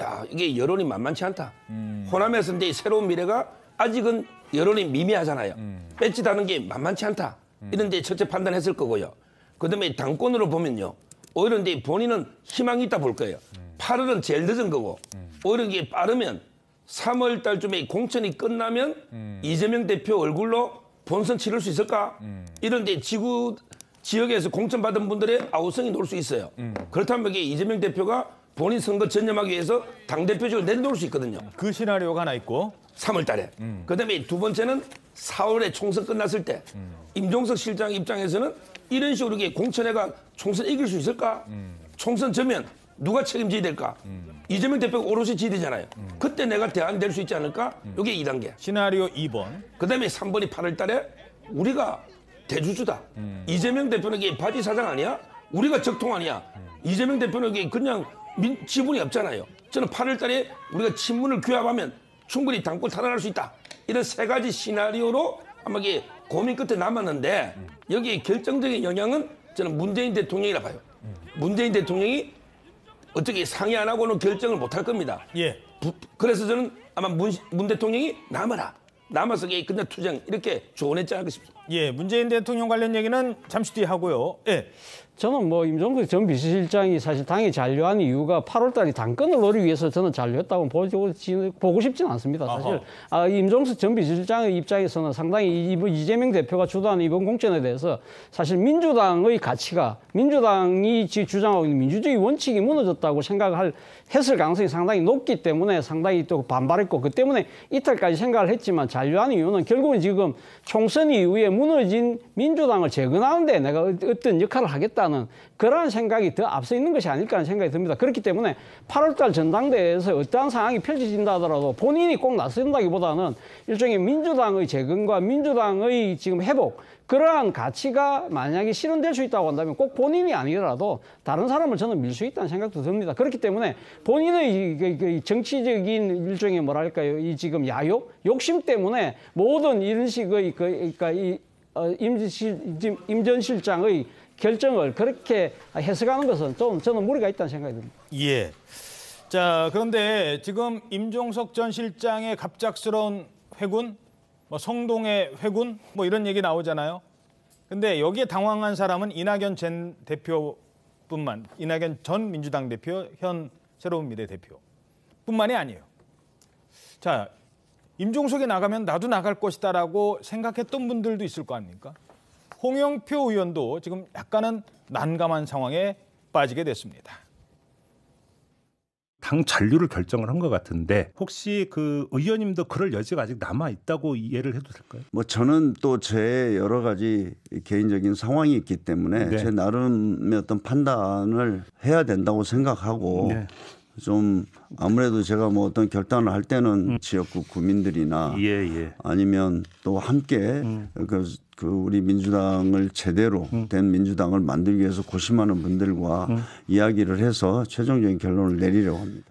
[SPEAKER 7] 야, 이게 여론이 만만치 않다. 호남에서 이제 새로운 미래가 아직은 여론이 미미하잖아요. 배지 다는 게 만만치 않다. 이런 데 첫째 판단했을 거고요. 그다음에 당권으로 보면요. 오히려 이제 본인은 희망이 있다 볼 거예요. 8월은 제일 늦은 거고 오히려 이게 빠르면 3월 달쯤에 공천이 끝나면 이재명 대표 얼굴로 본선 치를 수 있을까? 이런 데 지역에서 공천 받은 분들의 아우성이 놓을 수 있어요. 그렇다면 이게 이재명 대표가 본인 선거 전념하기 위해서 당대표직을 내놓을 수 있거든요.
[SPEAKER 1] 그 시나리오가 하나 있고
[SPEAKER 7] 3월 달에. 그다음에 두 번째는 4월에 총선 끝났을 때 임종석 실장 입장에서는 이런 식으로 이게 공천회가 총선 이길 수 있을까? 총선 져면 누가 책임져야 될까? 이재명 대표가 오롯이 지되잖아요. 그때 내가 대안될 수 있지 않을까? 이게 2단계.
[SPEAKER 1] 시나리오 2번.
[SPEAKER 7] 그다음에 3번이 8월 달에 우리가 대주주다. 이재명 대표는 이게 바지 사장 아니야? 우리가 적통 아니야? 이재명 대표는 이게 그냥 지분이 없잖아요. 저는 8월 달에 우리가 친문을 규합하면 충분히 당권 탈환할 수 있다. 이런 세 가지 시나리오로 아마 이게 고민 끝에 남았는데 여기에 결정적인 영향은 저는 문재인 대통령이라 봐요. 문재인 대통령이 어떻게 상의 안 하고는 결정을 못 할 겁니다.
[SPEAKER 1] 예.
[SPEAKER 7] 그래서 저는 아마 문 대통령이 남아서 그냥 투쟁 이렇게 조언했지 않을까 싶습니다.
[SPEAKER 1] 예, 문재인 대통령 관련 얘기는 잠시 뒤에 하고요. 예.
[SPEAKER 6] 저는 뭐 임종석 전 비서실장이 사실 당에 잔류한 이유가 8월 달에 당권을 노리기 위해서 저는 잔류했다고 보고 싶지는 않습니다. 사실 임종석 전 비서실장의 입장에서는 상당히 이재명 대표가 주도하는 이번 공천에 대해서 사실 민주당의 가치가 민주당이 지금 주장하고 있는 민주주의 원칙이 무너졌다고 했을 가능성이 상당히 높기 때문에 상당히 또 반발했고 그 때문에 이탈까지 생각을 했지만 잔류한 이유는 결국은 지금 총선 이후에 무너진 민주당을 재건하는 데 내가 어떤 역할을 하겠다는 그러한 생각이 더 앞서 있는 것이 아닐까 하는 생각이 듭니다. 그렇기 때문에 8월달 전당대회에서 어떠한 상황이 펼쳐진다 하더라도 본인이 꼭 나선다기보다는 일종의 민주당의 재건과 민주당의 지금 회복 그러한 가치가 만약에 실현될 수 있다고 한다면 꼭 본인이 아니더라도 다른 사람을 저는 밀 수 있다는 생각도 듭니다. 그렇기 때문에 본인의 정치적인 일종의 뭐랄까요, 이 지금 욕심 때문에 모든 이런 식의 임 전 실장의 결정을 그렇게 해석하는 것은 좀 저는 무리가 있다는 생각이 듭니다.
[SPEAKER 1] 예. 자, 그런데 지금 임종석 전 실장의 갑작스러운 회군, 뭐 성동의 회군, 뭐 이런 얘기 나오잖아요. 근데 여기에 당황한 사람은 이낙연 전 민주당 대표, 현 새로운 미래 대표뿐만이 아니에요. 자, 임종석이 나가면 나도 나갈 것이다라고 생각했던 분들도 있을 거 아닙니까? 홍영표 의원도 지금 약간은 난감한 상황에 빠지게 됐습니다.
[SPEAKER 13] 당 잔류를 결정을 한 것 같은데 혹시 그 의원님도 그럴 여지가 아직 남아 있다고 이해를 해도 될까요?
[SPEAKER 14] 뭐 저는 또 제 여러 가지 개인적인 상황이 있기 때문에 제 나름의 어떤 판단을 해야 된다고 생각하고 좀 아무래도 제가 뭐 어떤 결단을 할 때는 지역구 구민들이나 아니면 또 함께 그 우리 민주당을 제대로 된 민주당을 만들기 위해서 고심하는 분들과 이야기를 해서 최종적인 결론을 내리려고 합니다.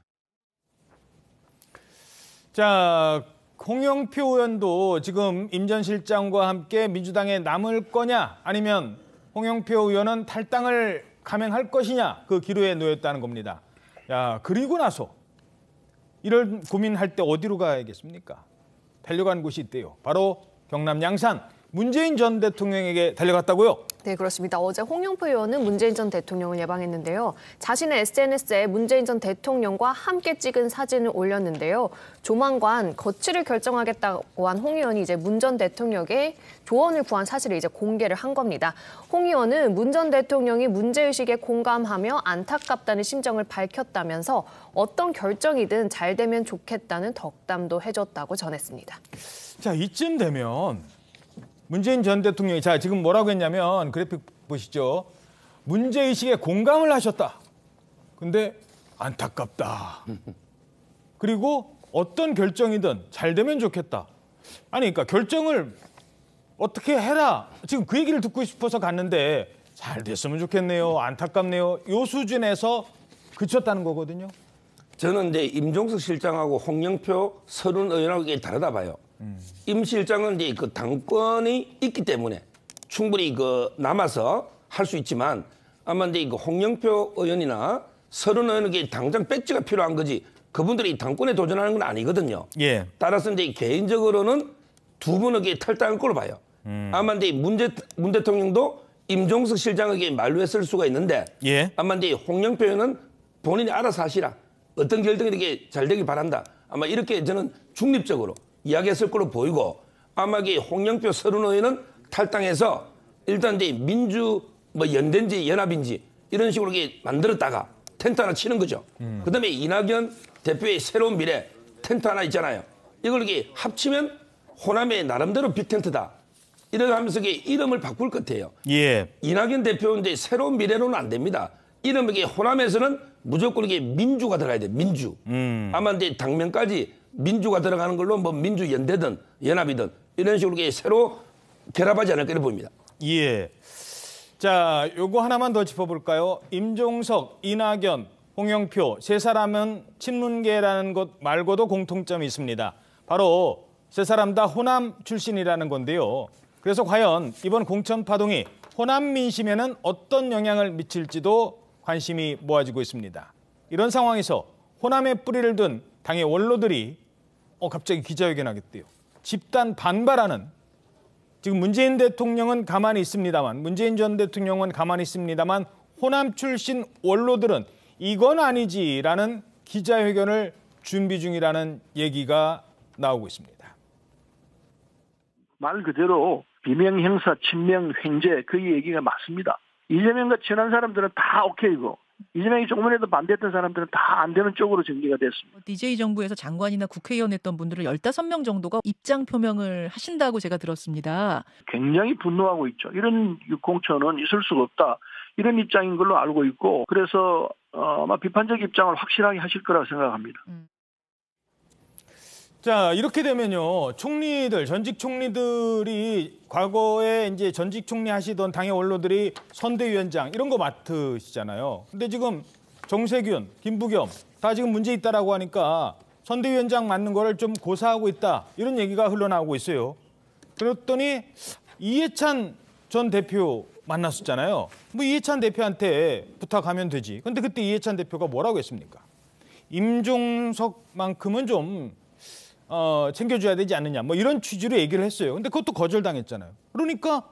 [SPEAKER 1] 자, 홍영표 의원도 지금 임 전 실장과 함께 민주당에 남을 거냐 아니면 홍영표 의원은 탈당을 감행할 것이냐 그 기로에 놓였다는 겁니다. 야, 그리고 나서 이런 고민할 때 어디로 가야겠습니까? 달려간 곳이 있대요. 바로 경남 양산 문재인 전 대통령에게 달려갔다고요?
[SPEAKER 5] 네, 그렇습니다. 어제 홍영표 의원은 문재인 전 대통령을 예방했는데요. 자신의 SNS에 문재인 전 대통령과 함께 찍은 사진을 올렸는데요. 조만간 거취를 결정하겠다고 한 홍 의원이 이제 문 전 대통령에게 조언을 구한 사실을 이제 공개를 한 겁니다. 홍 의원은 문 전 대통령이 문제의식에 공감하며 안타깝다는 심정을 밝혔다면서 어떤 결정이든 잘 되면 좋겠다는 덕담도 해줬다고 전했습니다.
[SPEAKER 1] 자, 이쯤 되면 문재인 전 대통령이 자 지금 뭐라고 했냐면 그래픽 보시죠. 문제의식에 공감을 하셨다. 근데 안타깝다. 그리고 어떤 결정이든 잘 되면 좋겠다. 아니 그러니까 결정을 어떻게 해라. 지금 그 얘기를 듣고 싶어서 갔는데 잘 됐으면 좋겠네요. 안타깝네요. 요 수준에서 그쳤다는 거거든요.
[SPEAKER 7] 저는 이제 임종석 실장하고 홍영표 서른 의원하고 이게 다르다 봐요. 임 실장은 이제 그 당권이 있기 때문에 충분히 그 남아서 할 수 있지만 아마 이제 그 홍영표 의원이나 서른 의원에게 당장 배지가 필요한 거지 그분들이 당권에 도전하는 건 아니거든요.
[SPEAKER 1] 예.
[SPEAKER 7] 따라서 이제 개인적으로는 두 분에게 탈당할 걸로 봐요. 아마 이제 문 대통령도 임종석 실장에게 만류했을 수가 있는데
[SPEAKER 1] 예.
[SPEAKER 7] 아마 이제 홍영표 의원은 본인이 알아서 하시라. 어떤 결정이 이렇게 잘 되길 바란다. 아마 이렇게 저는 중립적으로 이야기했을 걸로 보이고 아마 이 홍영표 서른 의원은 탈당해서 일단 이제 민주 뭐 연대인지 연합인지 이런 식으로 이렇게 만들었다가 텐트 하나 치는 거죠. 그다음에 이낙연 대표의 새로운 미래 텐트 하나 있잖아요. 이걸 이렇게 합치면 호남의 나름대로 빅텐트다. 이래 하면서 이름을 바꿀 것 같아요.
[SPEAKER 1] 예.
[SPEAKER 7] 이낙연 대표인데 새로운 미래로는 안 됩니다. 이름이 호남에서는 무조건 이게 민주가 들어가야 돼. 민주. 아마 이제 당면까지 민주가 들어가는 걸로 뭐 민주연대든 연합이든 이런 식으로 새로 결합하지 않을까 이렇게 봅니다.
[SPEAKER 1] 예. 자, 요거 하나만 더 짚어볼까요? 임종석, 이낙연, 홍영표 세 사람은 친문계라는 것 말고도 공통점이 있습니다. 바로 세 사람 다 호남 출신이라는 건데요. 그래서 과연 이번 공천 파동이 호남 민심에는 어떤 영향을 미칠지도 관심이 모아지고 있습니다. 이런 상황에서 호남에 뿌리를 둔 당의 원로들이 갑자기 기자회견 하겠대요. 집단 반발하는 지금 문재인 대통령은 가만히 있습니다만 문재인 전 대통령은 가만히 있습니다만 호남 출신 원로들은 이건 아니지라는 기자회견을 준비 중이라는 얘기가 나오고 있습니다.
[SPEAKER 15] 말 그대로 비명형사, 친명횡재 그 얘기가 맞습니다. 이재명과 친한 사람들은 다 오케이고 이재명이 조금이라도 반대했던 사람들은 다 안 되는 쪽으로 전개가 됐습니다.
[SPEAKER 16] DJ 정부에서 장관이나 국회의원 했던 분들은 15명 정도가 입장 표명을 하신다고 제가 들었습니다.
[SPEAKER 15] 굉장히 분노하고 있죠. 이런 공천은 있을 수가 없다. 이런 입장인 걸로 알고 있고 그래서 아마 비판적 입장을 확실하게 하실 거라고 생각합니다.
[SPEAKER 1] 자, 이렇게 되면요. 총리들, 전직 총리들이 과거에 이제 전직 총리 하시던 당의 원로들이 선대위원장 이런 거 맡으시잖아요. 근데 지금 정세균, 김부겸 다 지금 문제 있다라고 하니까 선대위원장 맡는 거를 좀 고사하고 있다. 이런 얘기가 흘러나오고 있어요. 그랬더니 이해찬 전 대표 만났었잖아요. 뭐 이해찬 대표한테 부탁하면 되지. 근데 그때 이해찬 대표가 뭐라고 했습니까? 임종석만큼은 좀 챙겨줘야 되지 않느냐 뭐 이런 취지로 얘기를 했어요. 근데 그것도 거절당했잖아요. 그러니까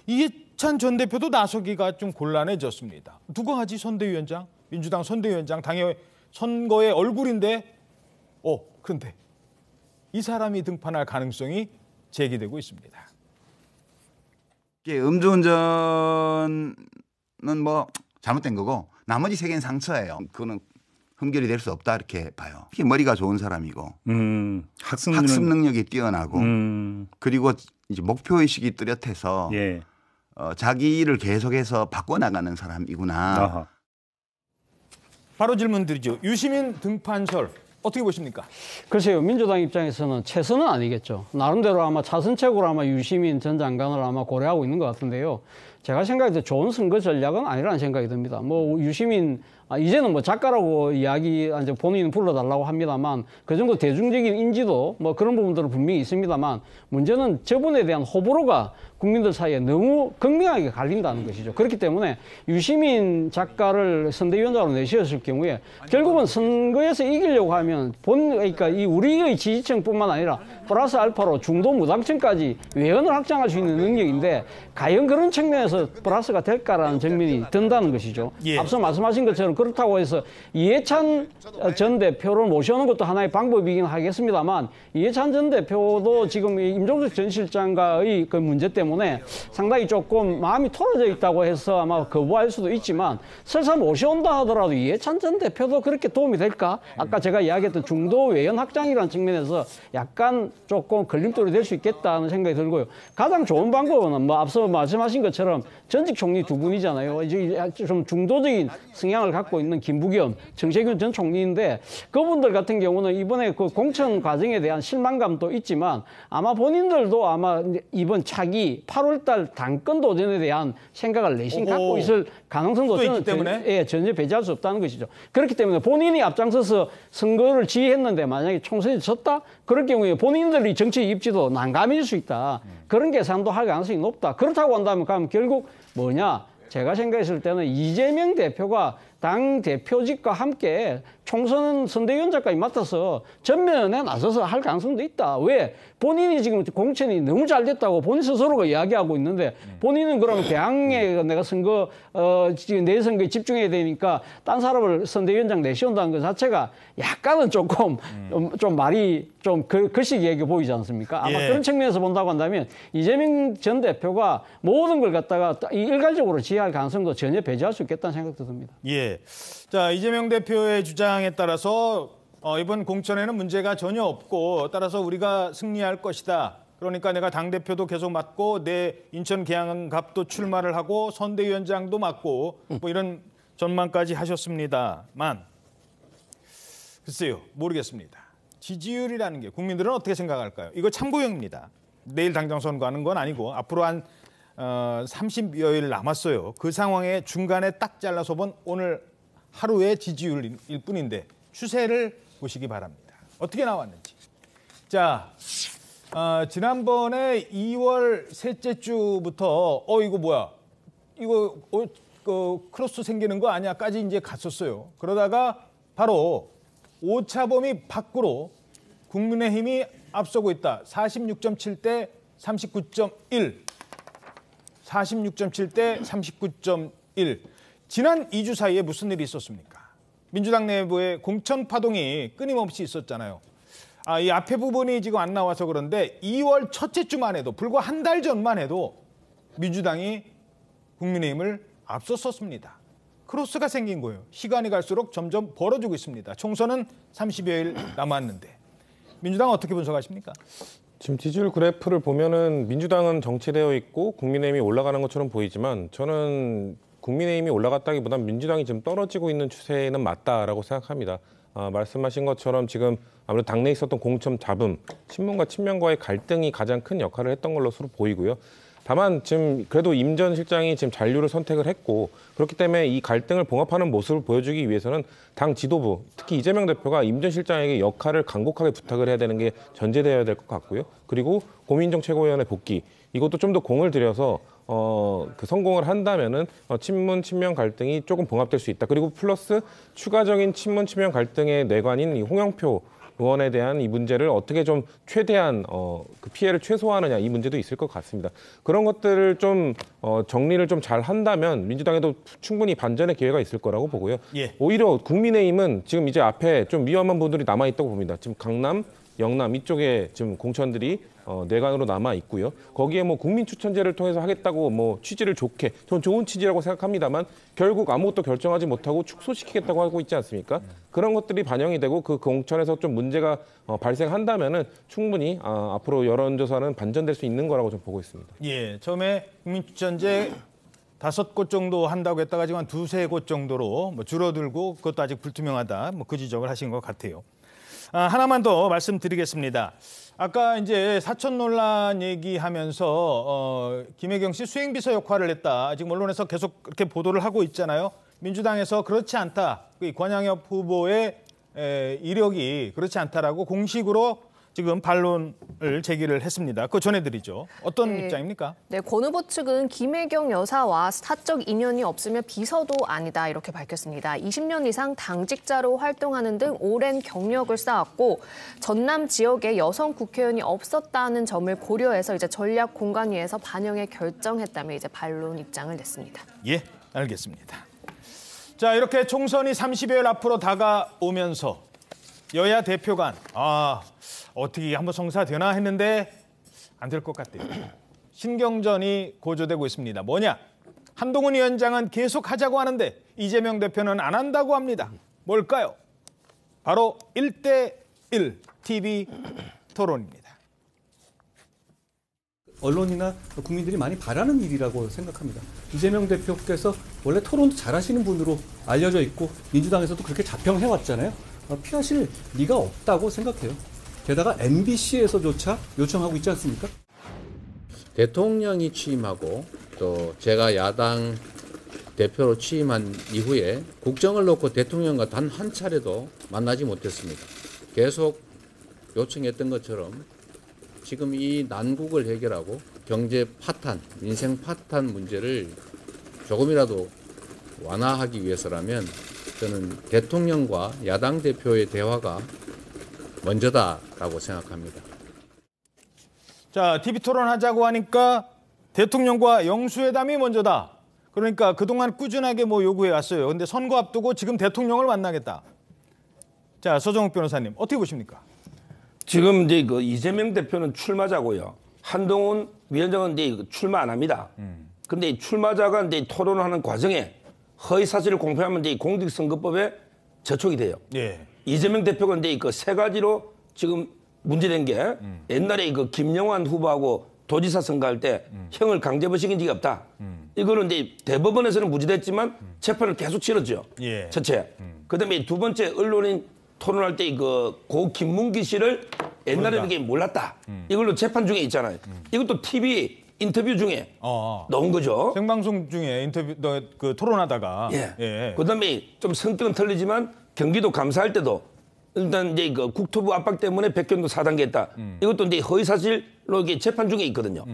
[SPEAKER 1] 이해찬 전 대표도 나서기가 좀 곤란해졌습니다. 누가 하지 선대위원장? 민주당 선대위원장 당의 선거의 얼굴인데 그런데 이 사람이 등판할 가능성이 제기되고 있습니다.
[SPEAKER 17] 음주운전은 뭐 잘못된 거고 나머지 세 개는 상처예요. 그거는 흠결이 될 수 없다 이렇게 봐요. 특히 머리가 좋은 사람이고 학습 능력이 뛰어나고 그리고 이제 목표의식이 뚜렷해서
[SPEAKER 13] 예.
[SPEAKER 17] 자기 일을 계속해서 바꿔나가는 사람이구나.
[SPEAKER 13] 아하.
[SPEAKER 1] 바로 질문 드리죠. 유시민 등판설 어떻게 보십니까?
[SPEAKER 6] 글쎄요. 민주당 입장에서는 최선은 아니겠죠. 나름대로 아마 차선책으로 아마 유시민 전 장관을 아마 고려하고 있는 것 같은데요. 제가 생각해도 좋은 선거 전략은 아니라는 생각이 듭니다. 뭐 유시민 이제는 뭐 작가라고 이야기 이제 본인은 불러달라고 합니다만 그 정도 대중적인 인지도 뭐 그런 부분들은 분명히 있습니다만 문제는 저분에 대한 호불호가 국민들 사이에 너무 극명하게 갈린다는 것이죠. 그렇기 때문에 유시민 작가를 선대위원장으로 내세웠을 경우에 결국은 선거에서 이기려고 하면 그러니까 이 우리의 지지층뿐만 아니라 플러스 알파로 중도 무당층까지 외연을 확장할 수 있는 능력인데 과연 그런 측면에서 플러스가 될까라는 측면이 든다는 것이죠.
[SPEAKER 1] 예.
[SPEAKER 6] 앞서 말씀하신 것처럼 그렇다고 해서 이해찬 전 대표를 모셔오는 것도 하나의 방법이긴 하겠습니다만 이해찬 전 대표도 지금 임종석 전 실장과의 그 문제 때문에 상당히 조금 마음이 틀어져 있다고 해서 아마 거부할 수도 있지만 설사 모셔온다 하더라도 이해찬 전 대표도 그렇게 도움이 될까? 아까 제가 이야기했던 중도 외연 확장이라는 측면에서 약간 조금 걸림돌이 될 수 있겠다는 생각이 들고요. 가장 좋은 방법은 뭐 앞서 말씀하신 것처럼 전직 총리 두 분이잖아요. 이제 좀 중도적인 성향을 갖고 있는 김부겸, 정세균 전 총리인데 그분들 같은 경우는 이번에 그 공천 과정에 대한 실망감도 있지만 아마 본인들도 아마 이번 차기 8월달 당권 도전에 대한 생각을 내심 갖고 있을 가능성도 저는 전혀 배제할 수 없다는 것이죠. 그렇기 때문에 본인이 앞장서서 선거를 지휘했는데 만약에 총선에 졌다? 그럴 경우에 본인들이 정치 입지도 난감해질 수 있다. 그런 계산도 할 가능성이 높다. 그렇다고 한다면 그럼 결국 뭐냐? 제가 생각했을 때는 이재명 대표가 당 대표직과 함께 총선 선대위원장까지 맡아서 전면에 나서서 할 가능성도 있다. 왜? 본인이 지금 공천이 너무 잘 됐다고 본인 스스로가 이야기하고 있는데 본인은 그러면 대항에 내가 선거 지금 내 선거에 집중해야 되니까 딴 사람을 선대위원장 내세운다는 것 자체가 약간은 조금 좀 말이 좀 거시기하게 보이지 않습니까? 아마 그런 측면에서 본다고 한다면 이재명 전 대표가 모든 걸 갖다가 일괄적으로 지휘할 가능성도 전혀 배제할 수 있겠다는 생각도 듭니다.
[SPEAKER 1] 예. 자, 이재명 대표의 주장에 따라서 이번 공천에는 문제가 전혀 없고 따라서 우리가 승리할 것이다. 그러니까 내가 당대표도 계속 맡고 내 인천 계양갑도 출마를 하고 선대위원장도 맡고 뭐 이런 전망까지 하셨습니다만 글쎄요. 모르겠습니다. 지지율이라는 게 국민들은 어떻게 생각할까요? 이거 참고용입니다. 내일 당장 선거하는 건 아니고 앞으로 한 30여일 남았어요. 그 상황에 중간에 딱 잘라서 본 오늘 하루의 지지율일 뿐인데 추세를 보시기 바랍니다. 어떻게 나왔는지. 자, 지난번에 2월 셋째 주부터 이거 뭐야? 이거 크로스 생기는 거 아니야?까지 이제 갔었어요. 그러다가 바로 오차범위 밖으로 국민의힘이 앞서고 있다. 46.7대 39.1. 46.7대 39.1. 지난 2주 사이에 무슨 일이 있었습니까? 민주당 내부의 공천 파동이 끊임없이 있었잖아요. 이 앞에 부분이 지금 안 나와서 그런데 2월 첫째 주만 해도 불과 한 달 전만 해도 민주당이 국민의힘을 앞섰었습니다. 크로스가 생긴 거예요. 시간이 갈수록 점점 벌어지고 있습니다. 총선은 30여일 남았는데. 민주당은 어떻게 분석하십니까?
[SPEAKER 8] 지금 지지율 그래프를 보면은 민주당은 정체되어 있고 국민의힘이 올라가는 것처럼 보이지만 저는 국민의힘이 올라갔다기보단 민주당이 지금 떨어지고 있는 추세는 맞다라고 생각합니다. 말씀하신 것처럼 지금 아무래도 당내에 있었던 공천 잡음, 친문과 친명과의 갈등이 가장 큰 역할을 했던 걸로 서로 보이고요. 다만 지금 그래도 임 전 실장이 지금 잔류를 선택을 했고 그렇기 때문에 이 갈등을 봉합하는 모습을 보여주기 위해서는 당 지도부, 특히 이재명 대표가 임 전 실장에게 역할을 간곡하게 부탁을 해야 되는 게 전제되어야 될 것 같고요. 그리고 고민정 최고위원회 복귀, 이것도 좀 더 공을 들여서 그 성공을 한다면은 친문 친명 갈등이 조금 봉합될 수 있다. 그리고 플러스 추가적인 친문 친명 갈등의 뇌관인 이 홍영표 의원에 대한 이 문제를 어떻게 좀 최대한 그 피해를 최소화하느냐, 이 문제도 있을 것 같습니다. 그런 것들을 좀 정리를 좀 잘 한다면 민주당에도 충분히 반전의 기회가 있을 거라고 보고요.
[SPEAKER 1] 예.
[SPEAKER 8] 오히려 국민의힘은 지금 이제 앞에 좀 위험한 분들이 남아 있다고 봅니다. 지금 강남, 영남 이쪽에 지금 공천들이 내관으로 남아 있고요. 거기에 뭐 국민 추천제를 통해서 하겠다고 뭐 취지를 좋게, 전 좋은 취지라고 생각합니다만 결국 아무것도 결정하지 못하고 축소시키겠다고 하고 있지 않습니까? 그런 것들이 반영이 되고 그 공천에서 좀 문제가 발생한다면은 충분히 앞으로 여론조사는 반전될 수 있는 거라고 좀 보고 있습니다.
[SPEAKER 1] 예, 처음에 국민 추천제 5곳 정도 한다고 했다가 지금 한 2-3곳 정도로 뭐 줄어들고 그것도 아직 불투명하다. 뭐 그 지적을 하신 것 같아요. 하나만 더 말씀드리겠습니다. 아까 이제 사천 논란 얘기하면서 김혜경 씨 수행비서 역할을 했다. 지금 언론에서 계속 그렇게 보도를 하고 있잖아요. 민주당에서 그렇지 않다. 이 권양엽 후보의 이력이 그렇지 않다라고 공식으로 지금 반론을 제기를 했습니다. 그거 전해드리죠. 어떤 입장입니까?
[SPEAKER 5] 네, 권 후보 측은 김혜경 여사와 사적 인연이 없으면 비서도 아니다 이렇게 밝혔습니다. 20년 이상 당직자로 활동하는 등 오랜 경력을 쌓았고 전남 지역에 여성 국회의원이 없었다는 점을 고려해서 이제 전략공관위에서 반영에 결정했다며 이제 반론 입장을 냈습니다.
[SPEAKER 1] 예, 알겠습니다. 자, 이렇게 총선이 30여일 앞으로 다가오면서 여야 대표 간 어떻게 한번 성사되나 했는데 안 될 것 같대요. 신경전이 고조되고 있습니다. 뭐냐? 한동훈 위원장은 계속 하자고 하는데 이재명 대표는 안 한다고 합니다. 뭘까요? 바로 1대1 TV 토론입니다.
[SPEAKER 9] 언론이나 국민들이 많이 바라는 일이라고 생각합니다. 이재명 대표께서 원래 토론도 잘하시는 분으로 알려져 있고 민주당에서도 그렇게 자평해왔잖아요. 피하실 리가 없다고 생각해요. 게다가 MBC에서조차 요청하고 있지 않습니까?
[SPEAKER 18] 대통령이 취임하고 또 제가 야당 대표로 취임한 이후에 국정을 놓고 대통령과 단 한 차례도 만나지 못했습니다. 계속 요청했던 것처럼 지금 이 난국을 해결하고 경제 파탄, 민생 파탄 문제를 조금이라도 완화하기 위해서라면 저는 대통령과 야당 대표의 대화가 먼저다라고 생각합니다.
[SPEAKER 1] 자, TV 토론하자고 하니까 대통령과 영수회담이 먼저다. 그러니까 그동안 꾸준하게 요구해 왔어요. 근데 선거 앞두고 지금 대통령을 만나겠다. 자, 서정욱 변호사님 어떻게 보십니까?
[SPEAKER 7] 지금 이제 그 이재명 대표는 출마자고요. 한동훈 위원장은 이제 출마 안 합니다. 근데 출마자가 이제 토론을 하는 과정에 허위 사실을 공표하면 이제 공직선거법에 저촉이 돼요.
[SPEAKER 1] 예.
[SPEAKER 7] 이재명 대표가 이제 그 세 가지로 지금 문제된 게 옛날에 그 김영환 후보하고 도지사 선거할 때 형을 강제부식인 적이 없다. 이거는 이제 대법원에서는 무죄됐지만 재판을 계속 치렀죠.
[SPEAKER 1] 예.
[SPEAKER 7] 첫째. 그다음에 두 번째 언론인 토론할 때 고 김문기 씨를 옛날에 그게 몰랐다. 이걸로 재판 중에 있잖아요. 이것도 TV 인터뷰 중에 넣은 거죠.
[SPEAKER 1] 생방송 중에 인터뷰 그 토론하다가.
[SPEAKER 7] 예.
[SPEAKER 1] 예.
[SPEAKER 7] 그다음에 좀 성격은 틀리지만 경기도 감사할 때도 일단 이제 그 국토부 압박 때문에 백현도 4단계 했다. 이것도 이제 허위사실로 이게 재판 중에 있거든요.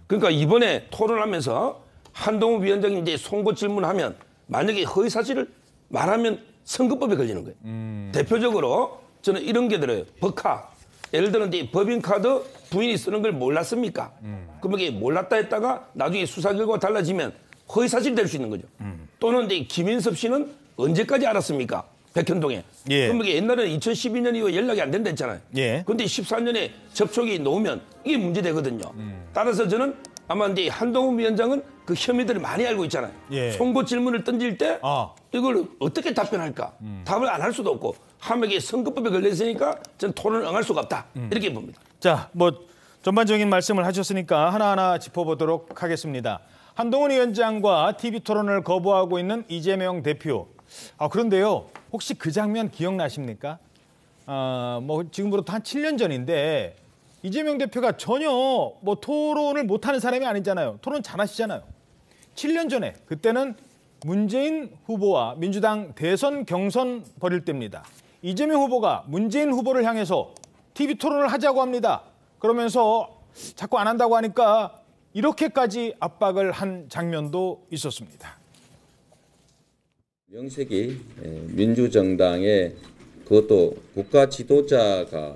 [SPEAKER 7] 그러니까 이번에 토론하면서 한동훈 위원장이 이제 송고 질문하면 만약에 허위사실을 말하면 선거법에 걸리는 거예요. 대표적으로 저는 이런 게 들어요. 법카. 예를 들어 이제 법인카드 부인이 쓰는 걸 몰랐습니까? 그러면 이게 몰랐다 했다가 나중에 수사 결과가 달라지면 허위사실이 될 수 있는 거죠. 또는 이제 김인섭 씨는 언제까지 알았습니까? 백현동에.
[SPEAKER 1] 예.
[SPEAKER 7] 그러면 이게 옛날에는 2012년 이후에 연락이 안 된다 했잖아요.
[SPEAKER 1] 예.
[SPEAKER 7] 그런데 14년에 접촉이 놓으면 이게 문제되거든요. 따라서 저는 아마 이제 한동훈 위원장은 그 혐의들을 많이 알고 있잖아요.
[SPEAKER 1] 예.
[SPEAKER 7] 송고 질문을 던질 때 이걸 어떻게 답변할까? 답을 안 할 수도 없고 하면 이게 선거법에 걸려있으니까 저는 토론을 응할 수가 없다. 이렇게 봅니다.
[SPEAKER 1] 자, 전반적인 말씀을 하셨으니까 하나하나 짚어보도록 하겠습니다. 한동훈 위원장과 TV 토론을 거부하고 있는 이재명 대표. 그런데요, 혹시 그 장면 기억나십니까? 지금부터 한 7년 전인데 이재명 대표가 전혀 토론을 못하는 사람이 아니잖아요. 토론 잘하시잖아요. 7년 전에 그때는 문재인 후보와 민주당 대선 경선 벌일 때입니다. 이재명 후보가 문재인 후보를 향해서 TV 토론을 하자고 합니다. 그러면서 자꾸 안 한다고 하니까 이렇게까지 압박을 한 장면도 있었습니다.
[SPEAKER 18] 명색이 민주정당의 그것도 국가 지도자가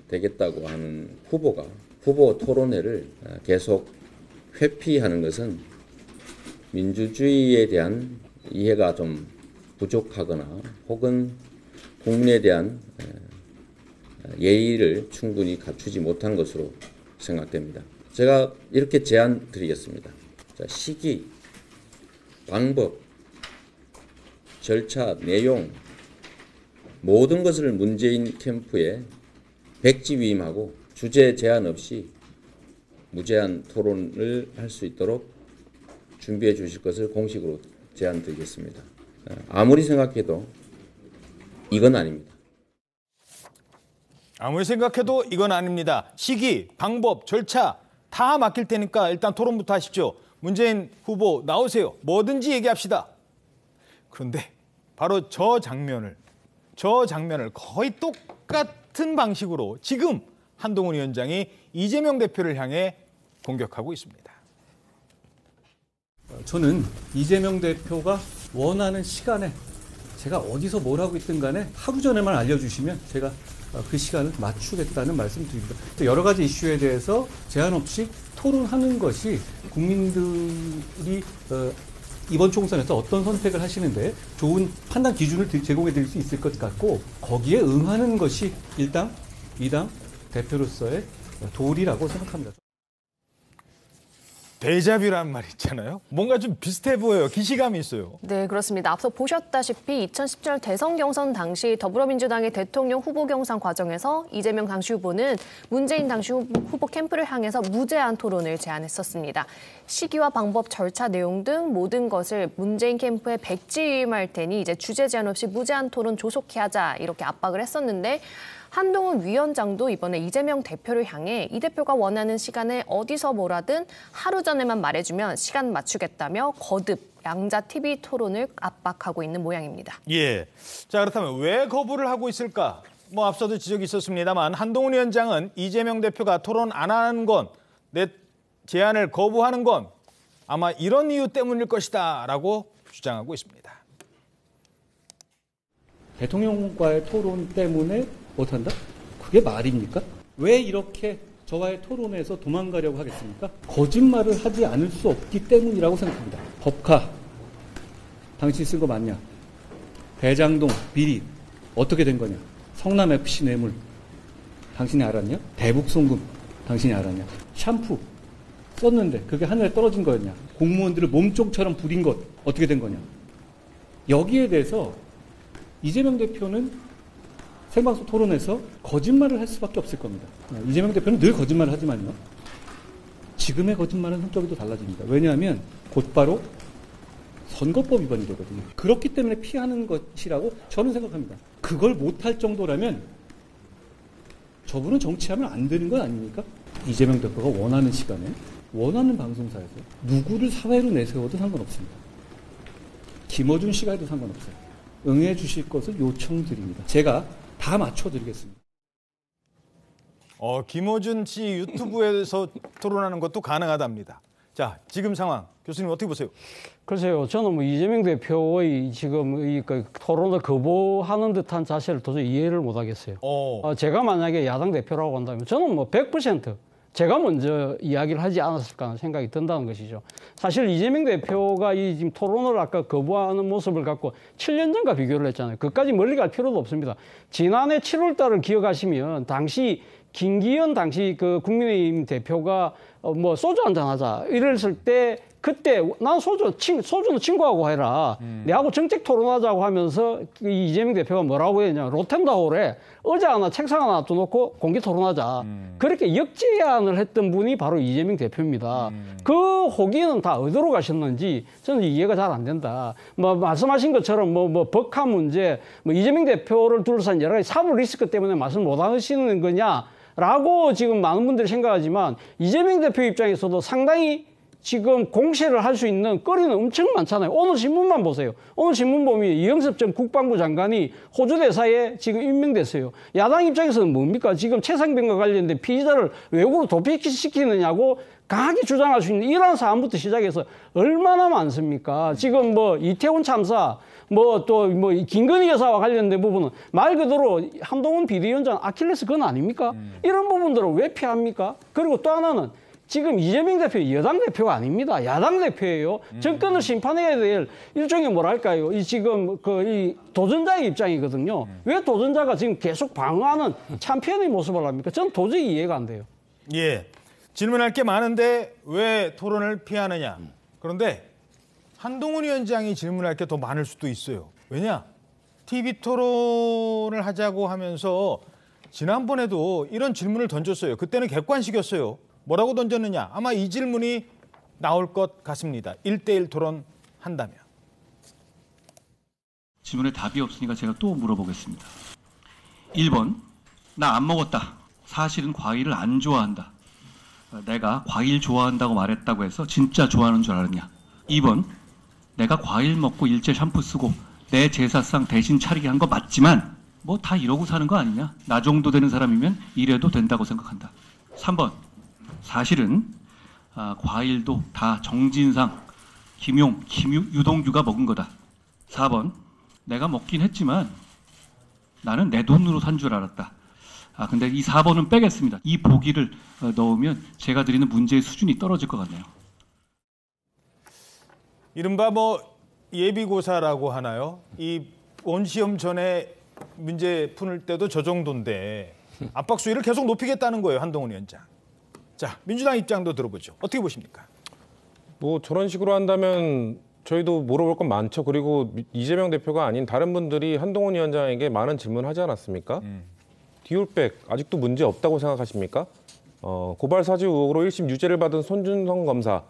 [SPEAKER 18] 되겠다고 하는 후보가 후보 토론회를 계속 회피하는 것은 민주주의에 대한 이해가 좀 부족하거나 혹은 국민에 대한 예의를 충분히 갖추지 못한 것으로 생각됩니다. 제가 이렇게 제안 드리겠습니다. 자, 시기, 방법, 절차, 내용 모든 것을 문재인 캠프에 백지위임하고 주제 제한 없이 무제한 토론을 할 수 있도록 준비해 주실 것을 공식으로 제안 드리겠습니다. 아무리 생각해도 이건 아닙니다.
[SPEAKER 1] 아무리 생각해도 이건 아닙니다. 시기, 방법, 절차 다 맡길 테니까 일단 토론부터 하십시오. 문재인 후보 나오세요. 뭐든지 얘기합시다. 그런데 바로 저 장면을 거의 똑같은 방식으로 지금 한동훈 위원장이 이재명 대표를 향해 공격하고 있습니다.
[SPEAKER 9] 저는 이재명 대표가 원하는 시간에 제가 어디서 뭘 하고 있든 간에 하루 전에만 알려주시면 제가 그 시간을 맞추겠다는 말씀드립니다. 또 여러 가지 이슈에 대해서 제한 없이 토론하는 것이 국민들이 이번 총선에서 어떤 선택을 하시는데 좋은 판단 기준을 제공해 드릴 수 있을 것 같고 거기에 응하는 것이 1당, 2당 대표로서의 도리라고 생각합니다.
[SPEAKER 1] 데자뷰라는 말 있잖아요. 뭔가 좀 비슷해 보여요. 기시감이 있어요.
[SPEAKER 5] 네, 그렇습니다. 앞서 보셨다시피 2017년 대선 경선 당시 더불어민주당의 대통령 후보 경선 과정에서 이재명 당시 후보는 문재인 당시 후보 캠프를 향해서 무제한 토론을 제안했었습니다. 시기와 방법, 절차 내용 등 모든 것을 문재인 캠프에 백지임할 테니 이제 주제 제한 없이 무제한 토론 조속히 하자 이렇게 압박을 했었는데 한동훈 위원장도 이번에 이재명 대표를 향해 이 대표가 원하는 시간에 어디서 뭐라든 하루 전에만 말해주면 시간 맞추겠다며 거듭 양자 TV 토론을 압박하고 있는 모양입니다.
[SPEAKER 1] 예. 자, 그렇다면 왜 거부를 하고 있을까? 앞서도 지적이 있었습니다만 한동훈 위원장은 이재명 대표가 토론 안 하는 건, 내 제안을 거부하는 건 아마 이런 이유 때문일 것이다라고 주장하고 있습니다.
[SPEAKER 9] 대통령과의 토론 때문에 못한다? 그게 말입니까? 왜 이렇게 저와의 토론에서 도망가려고 하겠습니까? 거짓말을 하지 않을 수 없기 때문이라고 생각합니다. 법카, 당신 쓴 거 맞냐? 대장동 비리 어떻게 된 거냐? 성남FC 뇌물 당신이 알았냐? 대북송금 당신이 알았냐? 샴푸 썼는데 그게 하늘에 떨어진 거였냐? 공무원들을 몸종처럼 부린 것 어떻게 된 거냐? 여기에 대해서 이재명 대표는 생방송 토론에서 거짓말을 할 수밖에 없을 겁니다. 이재명 대표는 늘 거짓말을 하지만요. 지금의 거짓말은 성격이 또 달라집니다. 왜냐하면 곧바로 선거법 위반이 되거든요. 그렇기 때문에 피하는 것이라고 저는 생각합니다. 그걸 못할 정도라면 저분은 정치하면 안 되는 건 아닙니까? 이재명 대표가 원하는 시간에 원하는 방송사에서 누구를 사회로 내세워도 상관없습니다. 김어준 씨가 해도 상관없어요. 응해 주실 것을 요청드립니다. 제가 다 맞춰드리겠습니다.
[SPEAKER 1] 김어준 씨 유튜브에서 토론하는 것도 가능하답니다. 자, 지금 상황 교수님 어떻게 보세요?
[SPEAKER 6] 글쎄요, 저는 이재명 대표의 지금 이 토론을 거부하는 듯한 자세를 도저히 이해를 못하겠어요. 제가 만약에 야당 대표라고 한다면 저는 100% 제가 먼저 이야기를 하지 않았을까 하는 생각이 든다는 것이죠. 사실 이재명 대표가 이 지금 토론을 아까 거부하는 모습을 갖고 7년 전과 비교를 했잖아요. 그까지 멀리 갈 필요도 없습니다. 지난해 7월 달을 기억하시면 당시 김기현 당시 국민의힘 대표가 소주 한잔 하자 이랬을 때 그때 난 소주는 친구하고 해라. 내하고 정책 토론하자고 하면서 이재명 대표가 뭐라고 했냐. 로텐다홀에 의자 하나 책상 하나 놔두놓고 공개 토론하자. 그렇게 역제안을 했던 분이 바로 이재명 대표입니다. 그 호기는 다 어디로 가셨는지 저는 이해가 잘 안 된다. 말씀하신 것처럼 법카 문제, 이재명 대표를 둘러싼 여러 가지 사법 리스크 때문에 말씀 못 하시는 거냐라고 지금 많은 분들이 생각하지만 이재명 대표 입장에서도 상당히 지금 공세를 할 수 있는 거리는 엄청 많잖아요. 오늘 신문만 보세요. 오늘 신문 보면 이영섭 전 국방부 장관이 호주 대사에 지금 임명됐어요. 야당 입장에서는 뭡니까? 지금 최상병과 관련된 피의자를 외국으로 도피시키느냐고 강하게 주장할 수 있는 이런 사안부터 시작해서 얼마나 많습니까? 지금 이태원 참사, 김건희 여사와 관련된 부분은 말 그대로 한동훈 비대위원장 아킬레스 건 아닙니까? 이런 부분들을 왜 피합니까? 그리고 또 하나는 지금 이재명 대표 여당 대표가 아닙니다. 야당 대표예요. 정권을 심판해야 될 일종의 뭐랄까요. 이 도전자의 입장이거든요. 왜 도전자가 지금 계속 방어하는 참편의 모습을 합니까? 저는 도저히 이해가 안 돼요.
[SPEAKER 1] 예. 질문할 게 많은데 왜 토론을 피하느냐. 그런데 한동훈 위원장이 질문할 게 더 많을 수도 있어요. 왜냐? TV 토론을 하자고 하면서 지난번에도 이런 질문을 던졌어요. 그때는 객관식이었어요. 뭐라고 던졌느냐? 아마 이 질문이 나올 것 같습니다. 1대1 토론한다면.
[SPEAKER 19] 질문에 답이 없으니까 제가 또 물어보겠습니다. 1번, 나 안 먹었다. 사실은 과일을 안 좋아한다. 내가 과일 좋아한다고 말했다고 해서 진짜 좋아하는 줄 알았냐? 2번, 내가 과일 먹고 일제 샴푸 쓰고 내 제사상 대신 차리게 한 거 맞지만 뭐 다 이러고 사는 거 아니냐? 나 정도 되는 사람이면 이래도 된다고 생각한다. 3번, 사실은 과일도 다 정진상, 김용, 유동규가 먹은 거다. 4번, 내가 먹긴 했지만 나는 내 돈으로 산 줄 알았다. 근데 이 4번은 빼겠습니다. 이 보기를 넣으면 제가 드리는 문제의 수준이 떨어질 것 같네요.
[SPEAKER 1] 이른바 뭐 예비고사라고 하나요? 이 본시험 전에 문제 푸는 때도 저 정도인데 압박 수위를 계속 높이겠다는 거예요, 한동훈 위원장. 자, 민주당 입장도 들어보죠. 어떻게 보십니까?
[SPEAKER 8] 뭐 저런 식으로 한다면 저희도 물어볼 건 많죠. 그리고 이재명 대표가 아닌 다른 분들이 한동훈 위원장에게 많은 질문하지 않았습니까? 디올백 아직도 문제 없다고 생각하십니까? 고발 사주 의혹으로 1심 유죄를 받은 손준성 검사가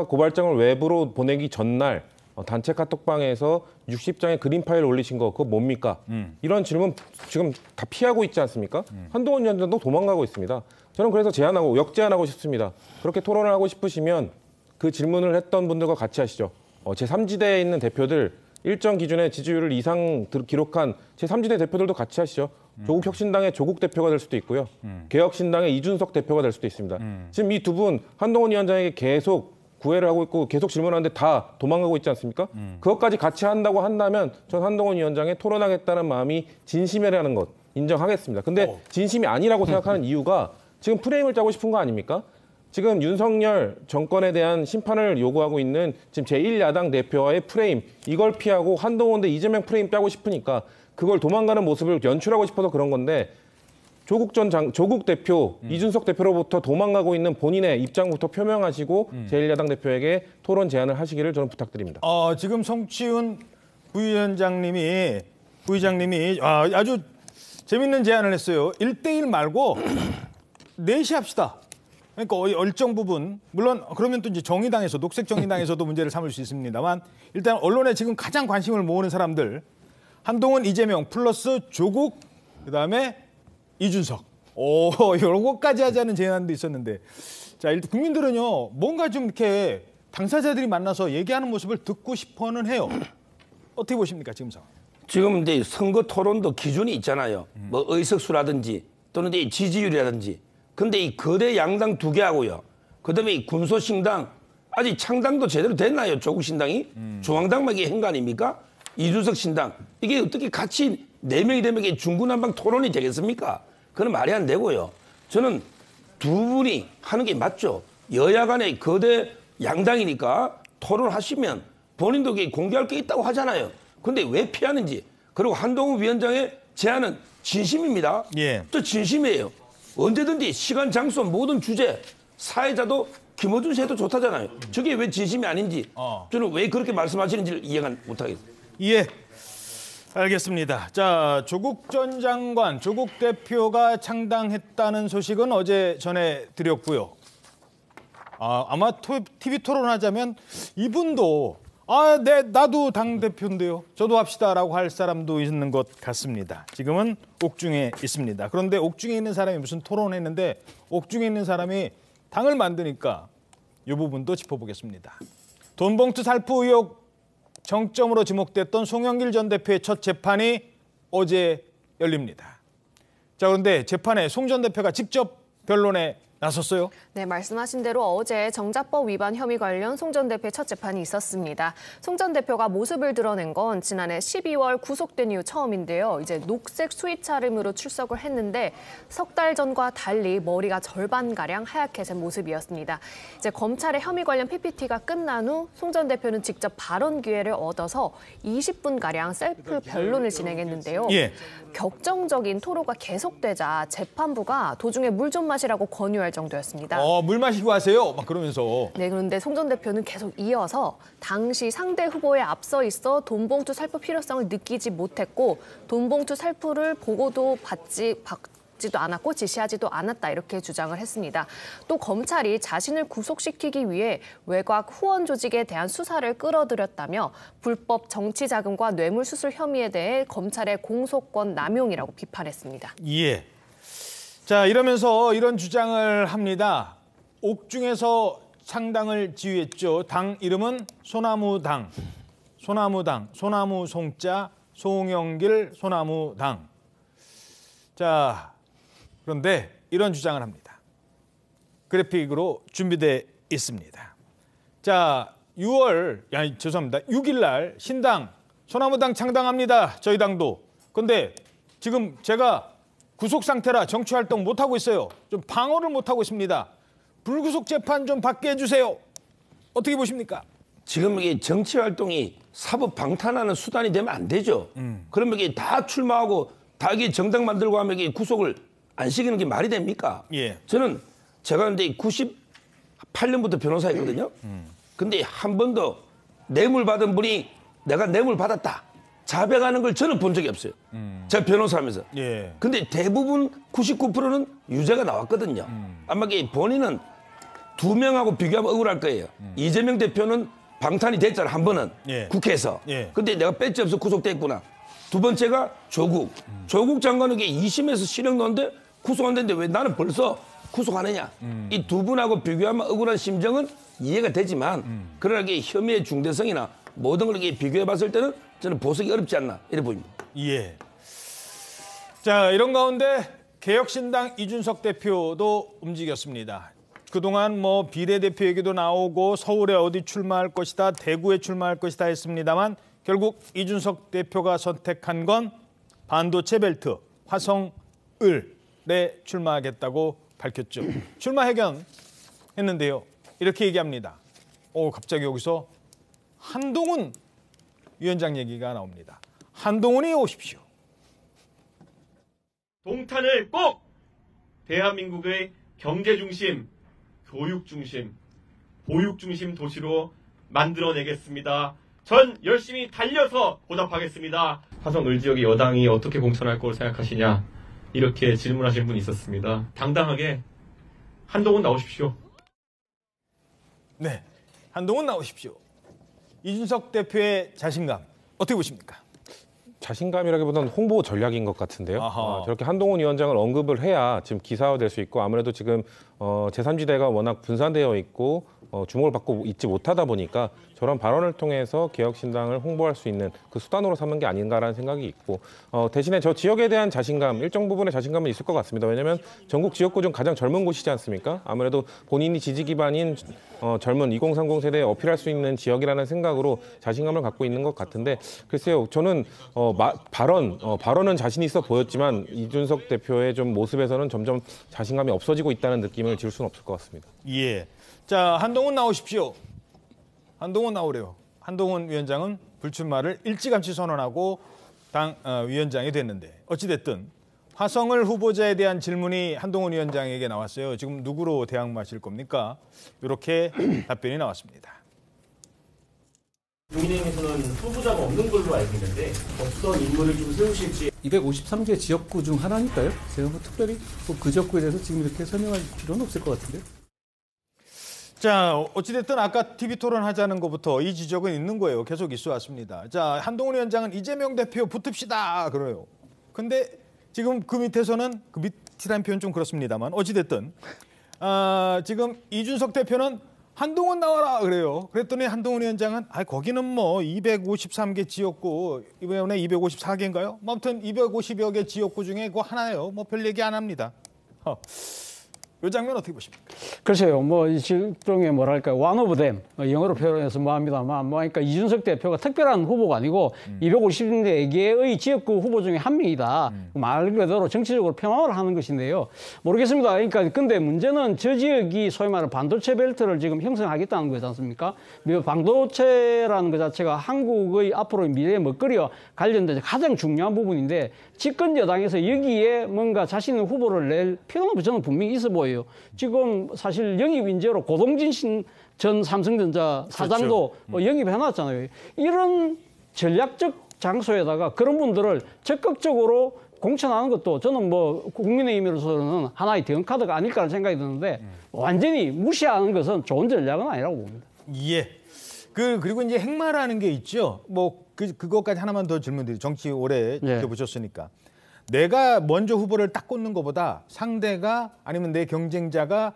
[SPEAKER 8] 고발장을 외부로 보내기 전날 단체 카톡방에서 60장의 그림 파일 올리신 거 그거 뭡니까? 이런 질문 지금 다 피하고 있지 않습니까? 한동훈 위원장도 도망가고 있습니다. 저는 그래서 역제안하고 싶습니다. 그렇게 토론을 하고 싶으시면 그 질문을 했던 분들과 같이 하시죠. 제3지대에 있는 대표들 일정 기준의 지지율을 이상 기록한 제3지대 대표들도 같이 하시죠. 조국혁신당의 조국 대표가 될 수도 있고요. 개혁신당의 이준석 대표가 될 수도 있습니다. 지금 이 두 분 한동훈 위원장에게 계속 구애를 하고 있고 계속 질문하는데 다 도망가고 있지 않습니까? 그것까지 같이 한다고 한다면 전 한동훈 위원장의 토론하겠다는 마음이 진심이라는 것 인정하겠습니다. 근데 진심이 아니라고 생각하는 이유가 지금 프레임을 짜고 싶은 거 아닙니까? 지금 윤석열 정권에 대한 심판을 요구하고 있는 지금 제1야당 대표와의 프레임 이걸 피하고 한동훈 대 이재명 프레임 짜고 싶으니까 그걸 도망가는 모습을 연출하고 싶어서 그런 건데 조국 대표, 이준석 대표로부터 도망가고 있는 본인의 입장부터 표명하시고 제1야당 대표에게 토론 제안을 하시기를 저는 부탁드립니다.
[SPEAKER 1] 지금 성취훈 부위원장님이 아주 재밌는 제안을 했어요. 1대1 말고 4시 합시다. 그러니까 일정 부분 물론 그러면 또 이제 정의당에서 녹색 정의당에서도 문제를 삼을 수 있습니다만 일단 언론에 지금 가장 관심을 모으는 사람들 한동훈, 이재명 플러스 조국 그다음에 이준석. 이런 것까지 하자는 제안도 있었는데 자 일단 국민들은요 뭔가 좀 이렇게 당사자들이 만나서 얘기하는 모습을 듣고 싶어는 해요. 어떻게 보십니까 지금 상황?
[SPEAKER 7] 지금 이제 선거 토론도 기준이 있잖아요. 뭐 의석수라든지 또는 이제 지지율이라든지. 근데 이 거대 양당 2개 하고요. 그다음에 이 군소신당 아직 창당도 제대로 됐나요? 조국 신당이 중앙당만 이게 한 거 아닙니까? 이준석 신당 이게 어떻게 같이 4명이 되면 중구난방 토론이 되겠습니까? 그건 말이 안 되고요. 저는 두 분이 하는 게 맞죠. 여야 간의 거대 양당이니까 토론하시면 본인도 공개할 게 있다고 하잖아요. 근데 왜 피하는지. 그리고 한동훈 위원장의 제안은 진심입니다. 또 진심이에요. 언제든지 시간, 장소, 모든 주제, 사회자도 김어준 씨도 좋다잖아요. 저게 왜 진심이 아닌지 저는 왜 그렇게 말씀하시는지를 이해가 못하겠어요.
[SPEAKER 1] 예, 알겠습니다. 자, 조국 전 장관, 조국 대표가 창당했다는 소식은 어제 전해드렸고요. 아마 TV 토론하자면 이분도 나도 당대표인데요. 저도 합시다라고 할 사람도 있는 것 같습니다. 지금은 옥중에 있습니다. 그런데 옥중에 있는 사람이 무슨 토론했는데 옥중에 있는 사람이 당을 만드니까 이 부분도 짚어보겠습니다. 돈봉투 살포 의혹 정점으로 지목됐던 송영길 전 대표의 첫 재판이 어제 열립니다. 자, 그런데 재판에 송 전 대표가 직접 변론에 나섰어요?
[SPEAKER 5] 네, 말씀하신 대로 어제 정자법 위반 혐의 관련 송 전 대표의 첫 재판이 있었습니다. 송 전 대표가 모습을 드러낸 건 지난해 12월 구속된 이후 처음인데요. 이제 녹색 수의 차림으로 출석을 했는데 석 달 전과 달리 머리가 절반가량 하얗게 진 모습이었습니다. 이제 검찰의 혐의 관련 PPT가 끝난 후 송 전 대표는 직접 발언 기회를 얻어서 20분가량 셀프 변론을 진행했는데요. 격정적인 토로가 계속되자 재판부가 도중에 물 좀 마시라고 권유할 정도였습니다.
[SPEAKER 1] 물 마시고 하세요? 막 그러면서.
[SPEAKER 5] 네, 그런데 송 전 대표는 계속 이어서 당시 상대 후보에 앞서 있어 돈봉투 살포 필요성을 느끼지 못했고 돈봉투 살포를 보고도 받지도 않았고 지시하지도 않았다 이렇게 주장을 했습니다. 또 검찰이 자신을 구속시키기 위해 외곽 후원 조직에 대한 수사를 끌어들였다며 불법 정치 자금과 뇌물 수술 혐의에 대해 검찰의 공소권 남용이라고 비판했습니다.
[SPEAKER 1] 예. 자, 이러면서 이런 주장을 합니다. 옥중에서 창당을 지휘했죠. 당 이름은 소나무당. 소나무 송자 송영길 소나무당. 자, 그런데 이런 주장을 합니다. 그래픽으로 준비되어 있습니다. 자, 6일 날 신당 소나무당 창당합니다. 저희 당도. 근데 지금 제가 구속 상태라 정치 활동 못 하고 있어요. 좀 방어를 못 하고 있습니다. 불구속 재판 좀 받게 해주세요. 어떻게 보십니까?
[SPEAKER 7] 지금 이게 정치 활동이 사법 방탄하는 수단이 되면 안 되죠. 그러면 이게 다 출마하고 다 이게 정당 만들고 하면 이게 구속을 안 시키는 게 말이 됩니까?
[SPEAKER 1] 예.
[SPEAKER 7] 저는 제가 근데 98년부터 변호사였거든요. 근데 한 번도 뇌물 받은 분이 내가 뇌물 받았다 자백하는 걸 저는 본 적이 없어요. 제가 변호사하면서.
[SPEAKER 1] 예.
[SPEAKER 7] 근데 대부분 99%는 유죄가 나왔거든요. 아마 이게 본인은 2명하고 비교하면 억울할 거예요. 이재명 대표는 방탄이 됐잖아, 한 번은.
[SPEAKER 1] 예.
[SPEAKER 7] 국회에서.
[SPEAKER 1] 예.
[SPEAKER 7] 근데 내가 배지 없어 구속됐구나. 두 번째가 조국. 조국 장관은 2심에서 실형 넣었는데 구속 안 됐는데 왜 나는 벌써 구속하느냐. 이 두 분하고 비교하면 억울한 심정은 이해가 되지만 그러나 이게 혐의의 중대성이나 모든 걸 이렇게 비교해 봤을 때는 저는 보석이 어렵지 않나 이래 보입니다.
[SPEAKER 1] 예. 자, 이런 가운데 개혁신당 이준석 대표도 움직였습니다. 그동안 뭐 비례대표 얘기도 나오고 서울에 어디 출마할 것이다, 대구에 출마할 것이다 했습니다만 결국 이준석 대표가 선택한 건 반도체 벨트 화성을에 출마하겠다고 밝혔죠. 출마 회견했는데요. 이렇게 얘기합니다. 갑자기 여기서 한동훈 위원장 얘기가 나옵니다. 한동훈이 오십시오.
[SPEAKER 20] 동탄을 꼭 대한민국의 경제 중심, 교육 중심, 보육 중심 도시로 만들어내겠습니다. 전 열심히 달려서 보답하겠습니다. 화성을 지역의 여당이 어떻게 공천할 걸 생각하시냐 이렇게 질문하신 분이 있었습니다. 당당하게 한동훈 나오십시오.
[SPEAKER 1] 네, 한동훈 나오십시오. 이준석 대표의 자신감 어떻게 보십니까?
[SPEAKER 8] 자신감이라기보다는 홍보 전략인 것 같은데요. 저렇게 한동훈 위원장을 언급을 해야 지금 기사화될 수 있고 아무래도 지금 제3지대가 워낙 분산되어 있고 주목을 받고 있지 못하다 보니까 저런 발언을 통해서 개혁신당을 홍보할 수 있는 그 수단으로 삼는 게 아닌가라는 생각이 있고 대신에 저 지역에 대한 자신감, 일정 부분의 자신감은 있을 것 같습니다. 왜냐하면 전국 지역구 중 가장 젊은 곳이지 않습니까? 아무래도 본인이 지지 기반인 젊은 2030 세대에 어필할 수 있는 지역이라는 생각으로 자신감을 갖고 있는 것 같은데 글쎄요, 저는 발언은 자신 있어 보였지만 이준석 대표의 좀 모습에서는 점점 자신감이 없어지고 있다는 느낌을 지울 수는 없을 것 같습니다.
[SPEAKER 1] 예. 자, 한동훈 나오십시오. 한동훈 나오래요. 한동훈 위원장은 불출마를 일찌감치 선언하고 당 위원장이 됐는데 어찌됐든 화성을 후보자에 대한 질문이 한동훈 위원장에게 나왔어요. 지금 누구로 대항마실 겁니까? 이렇게 답변이 나왔습니다.
[SPEAKER 21] 국민의힘에서는 후보자가 없는 걸로 알고 있는데 어떤 인물을 좀 세우실지.
[SPEAKER 9] 253개 지역구 중 하나니까요. 제가 뭐 특별히 그 지역구에 대해서 지금 이렇게 설명할 필요는 없을 것 같은데요.
[SPEAKER 1] 자, 어찌됐든 아까 TV 토론하자는 것부터 이 지적은 있는 거예요. 계속 있어 왔습니다. 자, 한동훈 위원장은 이재명 대표 붙읍시다 그래요. 근데 지금 그 밑에서는 그 밑이라는 표현 좀 그렇습니다만 어찌됐든 지금 이준석 대표는 한동훈 나와라 그래요. 그랬더니 한동훈 위원장은 거기는 뭐 253개 지역구 이번에 254개인가요? 아무튼 250여 개 지역구 중에 그거 하나예요. 뭐 별 얘기 안 합니다. 이 장면 어떻게 보십니까?
[SPEAKER 6] 글쎄요, 뭐 일종의 뭐랄까 one of them 영어로 표현해서 뭐합니다만 그러니까 이준석 대표가 특별한 후보가 아니고 254개의 지역구 후보 중에 한 명이다. 말 그대로 정치적으로 평화를 하는 것인데요. 모르겠습니다. 그러니까 근데 문제는 저 지역이 소위 말하는 반도체 벨트를 지금 형성하겠다는 거지 않습니까? 반도체라는 것 자체가 한국의 앞으로의 미래의 먹거리와 관련된 가장 중요한 부분인데 집권 여당에서 여기에 뭔가 자신의 후보를 낼 필요는 저는 분명히 있어 보여요. 지금 사실 영입 인재로 고동진 전 삼성전자 사장도
[SPEAKER 1] 그렇죠.
[SPEAKER 6] 영입해놨잖아요. 이런 전략적 장소에다가 그런 분들을 적극적으로 공천하는 것도 저는 뭐 국민의힘으로서는 하나의 대응카드가 아닐까라는 생각이 드는데 완전히 무시하는 것은 좋은 전략은 아니라고 봅니다.
[SPEAKER 1] 예. 그리고 이제 행마라는 게 있죠. 뭐 그것까지 하나만 더 질문드리죠. 정치 오래 지켜보셨으니까. 내가 먼저 후보를 딱 꽂는 것보다 상대가 아니면 내 경쟁자가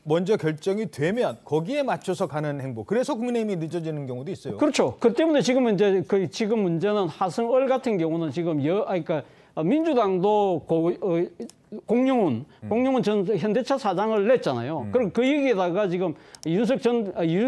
[SPEAKER 1] 먼저 결정이 되면 거기에 맞춰서 가는 행보. 그래서 국민의힘이 늦어지는 경우도 있어요.
[SPEAKER 6] 그렇죠. 그 때문에 지금은 이제 지금 문제는 하승을 같은 경우는 지금 그러니까 민주당도 공용훈 전 현대차 사장을 냈잖아요. 그럼 그 얘기에다가 지금 이준석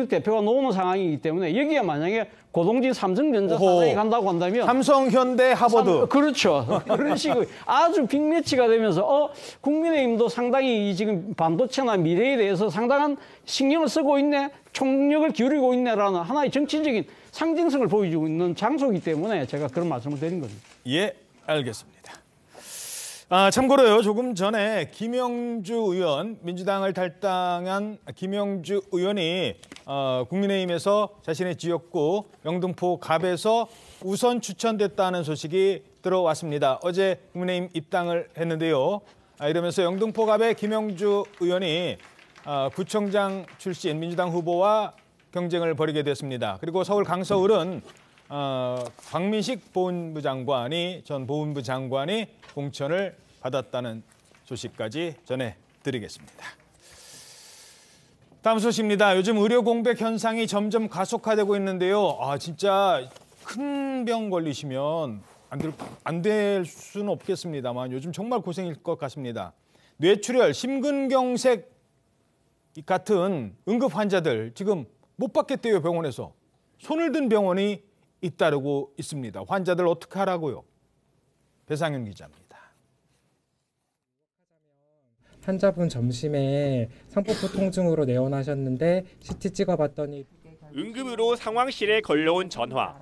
[SPEAKER 6] 대표가 놓는 상황이기 때문에 여기에 만약에 고동진 삼성전자 사장이 간다고 한다면
[SPEAKER 1] 삼성, 현대, 하버드.
[SPEAKER 6] 그렇죠. 그런 식으로 아주 빅매치가 되면서 국민의힘도 상당히 지금 반도체나 미래에 대해서 상당한 신경을 쓰고 있네, 총력을 기울이고 있네라는 하나의 정치적인 상징성을 보여주고 있는 장소이기 때문에 제가 그런 말씀을 드린 겁니다.
[SPEAKER 1] 예, 알겠습니다. 참고로요, 조금 전에 김영주 의원, 민주당을 탈당한 김영주 의원이 국민의힘에서 자신의 지역구 영등포 갑에서 우선 추천됐다는 소식이 들어왔습니다. 어제 국민의힘 입당을 했는데요. 이러면서 영등포 갑의 김영주 의원이 구청장 출신 민주당 후보와 경쟁을 벌이게 됐습니다. 그리고 서울 강서울은 박민식 보훈부 장관이 전 보훈부 장관이 공천을 받았다는 소식까지 전해드리겠습니다. 다음 소식입니다. 요즘 의료 공백 현상이 점점 가속화되고 있는데요. 진짜 큰 병 걸리시면 안 될 수는 없겠습니다만 요즘 정말 고생일 것 같습니다. 뇌출혈, 심근경색 같은 응급 환자들 지금 못 받겠대요, 병원에서. 손을 든 병원이 잇따르고 있습니다. 환자들 어떻게 하라고요? 배상윤 기자입니다.
[SPEAKER 2] 환자분 점심에 상복부 통증으로 내원하셨는데 CT 찍어봤더니
[SPEAKER 22] 응급으로 상황실에 걸려온 전화.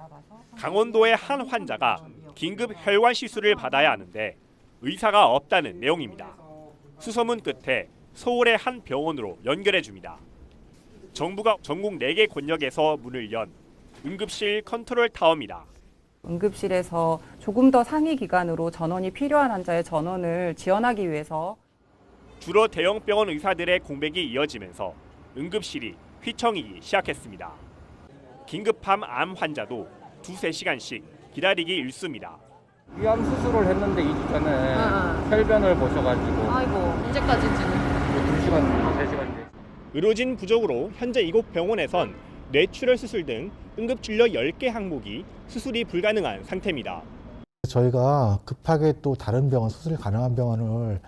[SPEAKER 22] 강원도의 한 환자가 긴급 혈관 시술을 받아야 하는데 의사가 없다는 내용입니다. 수소문 끝에 서울의 한 병원으로 연결해 줍니다. 정부가 전국 4개 권역에서 문을 연 응급실 컨트롤 타워입니다.
[SPEAKER 23] 응급실에서 조금 더 상위 기관으로 전원이 필요한 환자의 전원을 지원하기 위해서
[SPEAKER 22] 주로 대형 병원 의사들의 공백이 이어지면서 응급실이 휘청이기 시작했습니다. 긴급함 암 환자도 2-3시간씩 기다리기 일쑤입니다.
[SPEAKER 24] 위암 수술을 했는데 2주 전에 혈변을 보셔가지고
[SPEAKER 5] 아이고, 언제까지 지금?
[SPEAKER 24] 2시간, 3시간.
[SPEAKER 22] 의료진 부족으로 현재 이곳 병원에선 뇌출혈 수술 등 응급진료 10개 항목이 수술이 불가능한 상태입니다.
[SPEAKER 25] 저희가 급하게 또 다른 병원, 수술이 가능한 병원을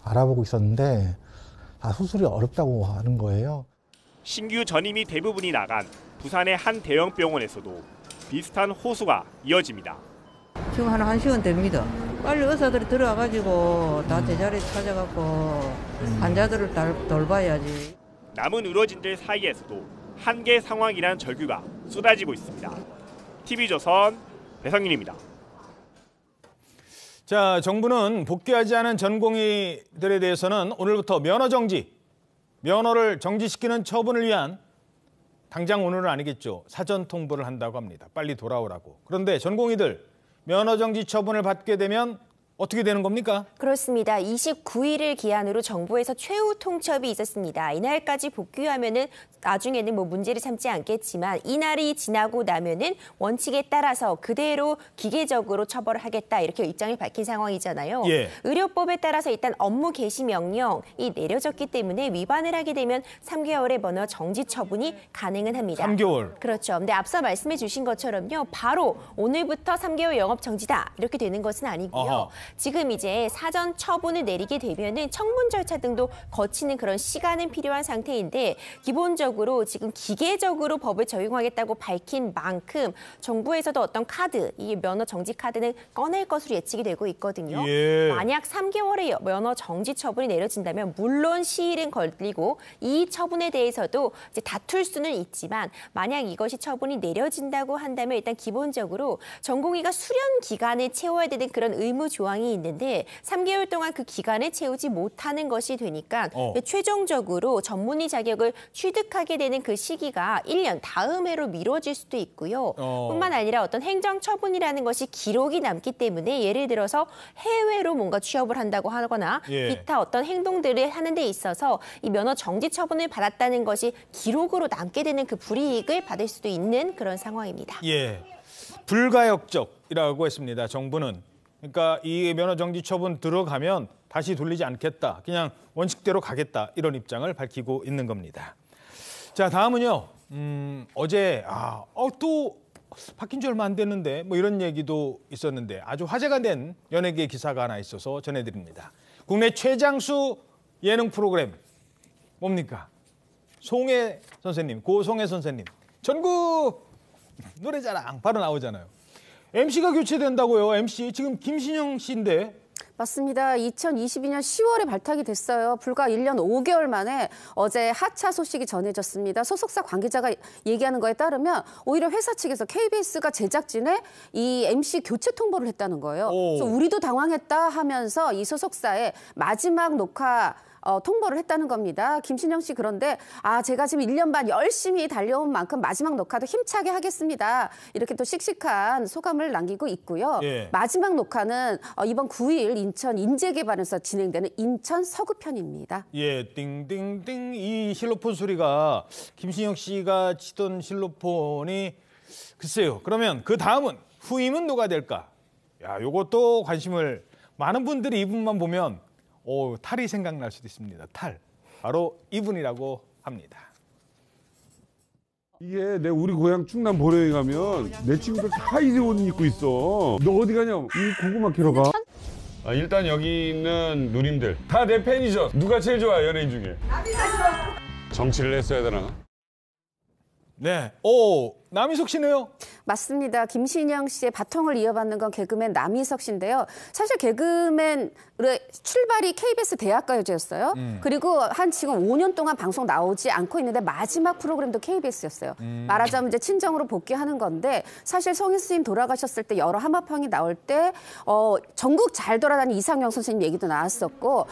[SPEAKER 25] 알아보고 있었는데 수술이 어렵다고 하는 거예요.
[SPEAKER 22] 신규 전임이 대부분이 나간 부산의 한 대형 병원에서도 비슷한 호소가 이어집니다.
[SPEAKER 26] 지금 한 1시간 됩니다. 빨리 의사들이 들어와가지고 다 제자리에 찾아갖고 환자들을 돌봐야지.
[SPEAKER 22] 남은 의료진들 사이에서도 한계 상황이란 절규가 쏟아지고 있습니다. TV조선 배상윤입니다.
[SPEAKER 1] 자, 정부는 복귀하지 않은 전공의들에 대해서는 오늘부터 면허 정지, 면허를 정지시키는 처분을 위한 당장 오늘은 아니겠죠. 사전 통보를 한다고 합니다. 빨리 돌아오라고. 그런데 전공의들 면허 정지 처분을 받게 되면 어떻게 되는 겁니까?
[SPEAKER 27] 그렇습니다. 29일을 기한으로 정부에서 최후 통첩이 있었습니다. 이날까지 복귀하면은 나중에는 문제를 삼지 않겠지만 이날이 지나고 나면은 원칙에 따라서 그대로 기계적으로 처벌을 하겠다 이렇게 입장을 밝힌 상황이잖아요.
[SPEAKER 1] 예.
[SPEAKER 27] 의료법에 따라서 일단 업무 개시 명령이 내려졌기 때문에 위반을 하게 되면 3개월의 면허 정지 처분이 가능은 합니다.
[SPEAKER 1] 3개월.
[SPEAKER 27] 그렇죠. 근데 앞서 말씀해 주신 것처럼요. 바로 오늘부터 3개월 영업 정지다 이렇게 되는 것은 아니고요.
[SPEAKER 1] 어허.
[SPEAKER 27] 지금 이제 사전 처분을 내리게 되면은 청문 절차 등도 거치는 그런 시간은 필요한 상태인데 기본적으로 지금 기계적으로 법을 적용하겠다고 밝힌 만큼 정부에서도 어떤 카드, 이 면허 정지 카드는 꺼낼 것으로 예측이 되고 있거든요.
[SPEAKER 1] 예.
[SPEAKER 27] 만약 3개월의 면허 정지 처분이 내려진다면 물론 시일은 걸리고 이 처분에 대해서도 이제 다툴 수는 있지만 만약 이것이 처분이 내려진다고 한다면 일단 기본적으로 전공의가 수련 기간을 채워야 되는 그런 의무 조항이 있는데 3개월 동안 그 기간을 채우지 못하는 것이 되니까 최종적으로 전문의 자격을 취득하게 되는 그 시기가 1년 다음 해로 미뤄질 수도 있고요. 뿐만 아니라 어떤 행정 처분이라는 것이 기록이 남기 때문에 예를 들어서 해외로 뭔가 취업을 한다고 하거나 기타 어떤 행동들을 하는 데 있어서 이 면허 정지 처분을 받았다는 것이 기록으로 남게 되는 그 불이익을 받을 수도 있는 그런 상황입니다.
[SPEAKER 1] 예, 불가역적이라고 했습니다. 정부는. 그러니까 이 면허 정지 처분 들어가면 다시 돌리지 않겠다. 그냥 원칙대로 가겠다. 이런 입장을 밝히고 있는 겁니다. 자, 다음은요. 어제 또 바뀐 지 얼마 안 됐는데 뭐 이런 얘기도 있었는데 아주 화제가 된 연예계 기사가 하나 있어서 전해드립니다. 국내 최장수 예능 프로그램 뭡니까? 송혜 선생님, 고송혜 선생님. 전국 노래자랑 바로 나오잖아요. MC가 교체된다고요. MC 지금 김신영 씨인데.
[SPEAKER 3] 맞습니다. 2022년 10월에 발탁이 됐어요. 불과 1년 5개월 만에 어제 하차 소식이 전해졌습니다. 소속사 관계자가 얘기하는 거에 따르면 오히려 회사 측에서 KBS가 제작진에 이 MC 교체 통보를 했다는 거예요. 그래서 우리도 당황했다 하면서 이 소속사에 마지막 녹화 통보를 했다는 겁니다. 김신영 씨 그런데 제가 지금 1년 반 열심히 달려온 만큼 마지막 녹화도 힘차게 하겠습니다. 이렇게 또 씩씩한 소감을 남기고 있고요.
[SPEAKER 1] 예.
[SPEAKER 3] 마지막 녹화는 이번 9일 인천 인재개발에서 진행되는 인천 서구편입니다.
[SPEAKER 1] 예, 띵띵띵 이 실로폰 소리가 김신영 씨가 치던 실로폰이 글쎄요. 그러면 그 다음은 후임은 누가 될까? 야, 요것도 관심을 많은 분들이 이분만 보면 탈이 생각날 수도 있습니다. 탈. 바로 이분이라고 합니다.
[SPEAKER 4] 이게 우리 고향 충남 보령에 가면 내 친구들 다 이제 옷 입고 있어. 너 어디 가냐? 이 고구마 캐러 가. 일단 여기 있는 누님들 다 내 팬이죠. 누가 제일 좋아 연예인 중에? 정치를 했어야 되나?
[SPEAKER 1] 네. 남희석 씨네요?
[SPEAKER 3] 맞습니다. 김신영 씨의 바통을 이어받는 건 개그맨 남희석 씨인데요. 사실 개그맨의 출발이 KBS 대학가요제였어요. 그리고 지금 5년 동안 방송 나오지 않고 있는데 마지막 프로그램도 KBS였어요. 말하자면 이제 친정으로 복귀하는 건데 사실 송혜 스님 돌아가셨을 때 여러 하마평이 나올 때 전국 잘 돌아다니는 이상영 선생님 얘기도 나왔었고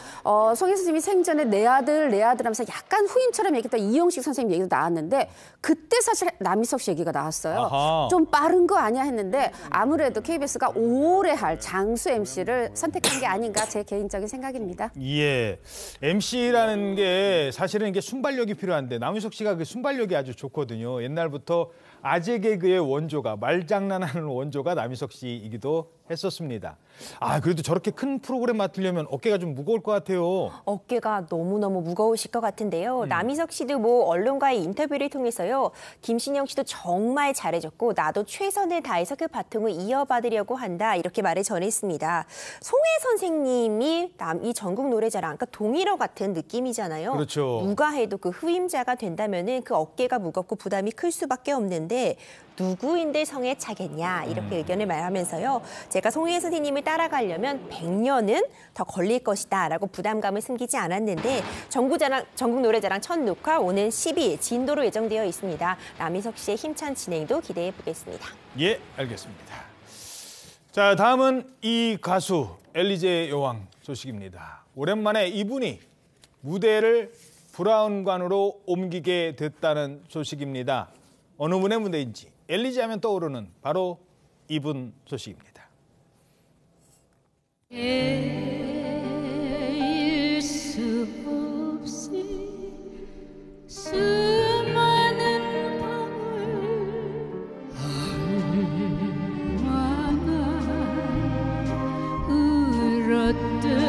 [SPEAKER 3] 송혜 스님이 생전에 내 아들 하면서 약간 후임처럼 얘기했던 이용식 선생님 얘기도 나왔는데 그때 사실 남희석 씨 얘기가 나왔어요.
[SPEAKER 1] 아하.
[SPEAKER 3] 좀 빠른 거 아니야 했는데 아무래도 KBS가 오래 할 장수 MC를 선택한 게 아닌가 제 개인적인 생각입니다.
[SPEAKER 1] 예, MC라는 게 사실은 이게 순발력이 필요한데 남희석 씨가 그 순발력이 아주 좋거든요. 옛날부터 아재 개그의 원조가 말장난하는 원조가 남희석 씨이기도 했었습니다. 그래도 저렇게 큰 프로그램 맡으려면 어깨가 좀 무거울 것 같아요.
[SPEAKER 27] 어깨가 너무너무 무거우실 것 같은데요. 남희석 씨도 뭐 언론과의 인터뷰를 통해서요. 김신영 씨도 정말 잘해줬고 나도 최선을 다해서 그 바통을 이어받으려고 한다. 이렇게 말을 전했습니다. 송혜 선생님이 이 전국 노래자랑 그러니까 동일어 같은 느낌이잖아요.
[SPEAKER 1] 그렇죠.
[SPEAKER 27] 누가 해도 그 후임자가 된다면은 그 어깨가 무겁고 부담이 클 수밖에 없는데 누구인들 성에 차겠냐 이렇게 의견을 말하면서요. 제가 송혜 선생님을 따라가려면 100년은 더 걸릴 것이다 라고 부담감을 숨기지 않았는데 전국 노래자랑 첫 녹화 오는 12일 진도로 예정되어 있습니다. 남희석 씨의 힘찬 진행도 기대해 보겠습니다.
[SPEAKER 1] 예, 알겠습니다. 자, 다음은 이 가수 엘리제 여왕 소식입니다. 오랜만에 이분이 무대를 브라운관으로 옮기게 됐다는 소식입니다. 어느 분의 무대인지 엘리제 하면 떠오르는 바로 이분 소식입니다.
[SPEAKER 10] 헤일 수 없이 수많은 밤을 얼마나 울었던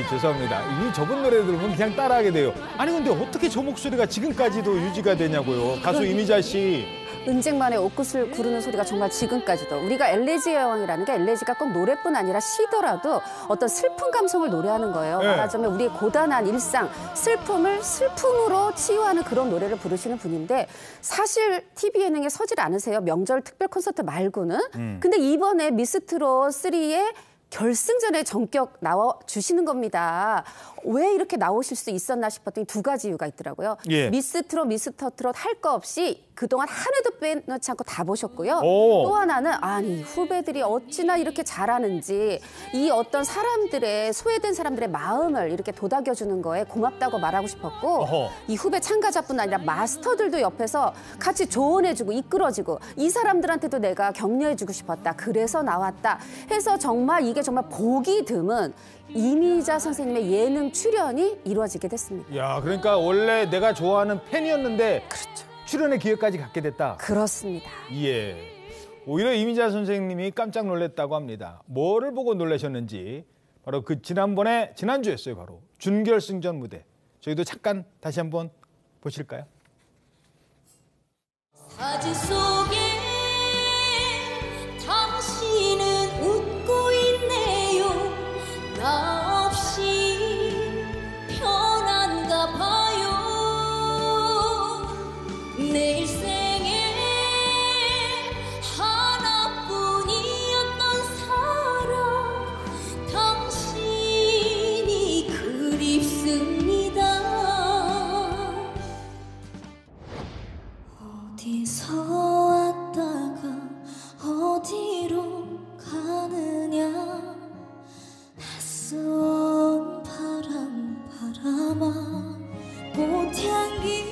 [SPEAKER 1] 죄송합니다. 저분 노래 들으면 그냥 따라하게 돼요. 아니 근데 어떻게 저 목소리가 지금까지도 유지가 되냐고요. 가수 이미자 씨.
[SPEAKER 3] 은쟁반의 옷깃을 구르는 소리가 정말 지금까지도 우리가 엘레지의 여왕이라는 게 엘레지가 꼭 노래뿐 아니라 시더라도 어떤 슬픈 감성을 노래하는 거예요.
[SPEAKER 1] 네.
[SPEAKER 3] 말하자면 우리의 고단한 일상, 슬픔을 슬픔으로 치유하는 그런 노래를 부르시는 분인데 사실 TV 예능에 서질 않으세요. 명절 특별 콘서트 말고는. 근데 이번에 미스트롯 3의 결승전에 전격 나와 주시는 겁니다. 왜 이렇게 나오실 수 있었나 싶었더니 두 가지 이유가 있더라고요.
[SPEAKER 1] 예.
[SPEAKER 3] 미스트롯, 미스터 트롯 할 거 없이 그동안 한 해도 빼놓지 않고 다 보셨고요.
[SPEAKER 1] 오.
[SPEAKER 3] 또 하나는 아니 후배들이 어찌나 이렇게 잘하는지 이 어떤 사람들의 소외된 사람들의 마음을 이렇게 도닥여주는 거에 고맙다고 말하고 싶었고
[SPEAKER 1] 어허.
[SPEAKER 3] 이 후배 참가자뿐 아니라 마스터들도 옆에서 같이 조언해주고 이끌어주고 이 사람들한테도 내가 격려해주고 싶었다. 그래서 나왔다. 해서 정말 이게 정말 보기 드문 이미자 선생님의 예능 출연이 이루어지게 됐습니다.
[SPEAKER 1] 야, 그러니까 원래 내가 좋아하는 팬이었는데
[SPEAKER 3] 그렇죠.
[SPEAKER 1] 출연의 기회까지 갖게 됐다.
[SPEAKER 3] 그렇습니다.
[SPEAKER 1] 예. 오히려 이미자 선생님이 깜짝 놀랐다고 합니다. 뭐를 보고 놀라셨는지 바로 그 지난주였어요. 바로 준결승전 무대. 저희도 잠깐 다시 한번 보실까요?
[SPEAKER 10] 사진 속에 당신은 웃고 있네요. 나 없이 편한가 봐요. 내 일생에 하나뿐이었던 사람 당신이 그립습니다. 어디서 왔다가 어디로 가느냐 낯선 바람아 꽃향기.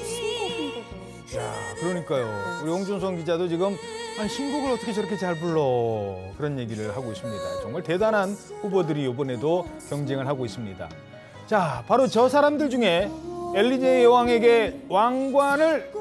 [SPEAKER 1] 그러니까요. 우리 홍준성 기자도 지금 아니, 신곡을 어떻게 저렇게 잘 불러 그런 얘기를 하고 있습니다. 정말 대단한 후보들이 이번에도 경쟁을 하고 있습니다. 자, 바로 저 사람들 중에 엘리제 여왕에게 왕관을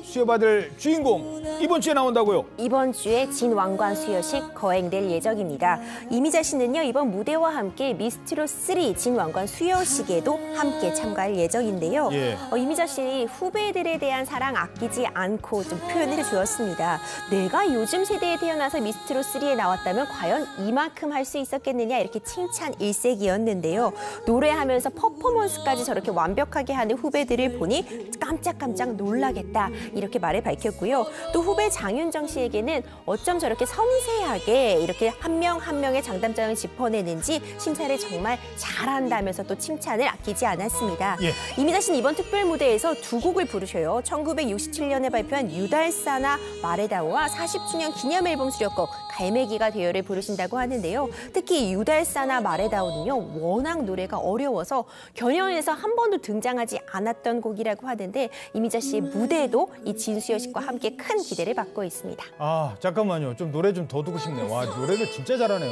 [SPEAKER 1] 수여받을 주인공 이번 주에 나온다고요?
[SPEAKER 27] 이번 주에 진왕관 수여식 거행될 예정입니다. 이미자 씨는요 이번 무대와 함께 미스트롯 3 진왕관 수여식에도 함께 참가할 예정인데요.
[SPEAKER 1] 예.
[SPEAKER 27] 이미자 씨 후배들에 대한 사랑 아끼지 않고 좀 표현을 해주었습니다. 내가 요즘 세대에 태어나서 미스트롯 3에 나왔다면 과연 이만큼 할 수 있었겠느냐 이렇게 칭찬 일색이었는데요. 노래하면서 퍼포먼스까지 저렇게 완벽하게 하는 후배들을 보니 깜짝깜짝 놀라겠다 이렇게 말을 밝혔고요. 또 후배 장윤정 씨에게는 어쩜 저렇게 섬세하게 이렇게 한 명 한 명의 장단점을 짚어내는지 심사를 정말 잘한다면서 또 칭찬을 아끼지 않았습니다.
[SPEAKER 1] 예.
[SPEAKER 27] 이미자 씨는 이번 특별 무대에서 두 곡을 부르셔요. 1967년에 발표한 유달사나 마레다오와 40주년 기념 앨범 수록곡 갈매기가 되어를 부르신다고 하는데요. 특히 유달사나 마레다오는요 워낙 노래가 어려워서 견연에서 한 번도 등장하지 않았던 곡이라고 하는데 이미자 씨의 무대에도 이 진수여식과 함께 큰 기대를 받고 있습니다.
[SPEAKER 1] 아, 잠깐만요. 좀 노래 좀 더 듣고 싶네요. 와, 노래를 진짜 잘하네요.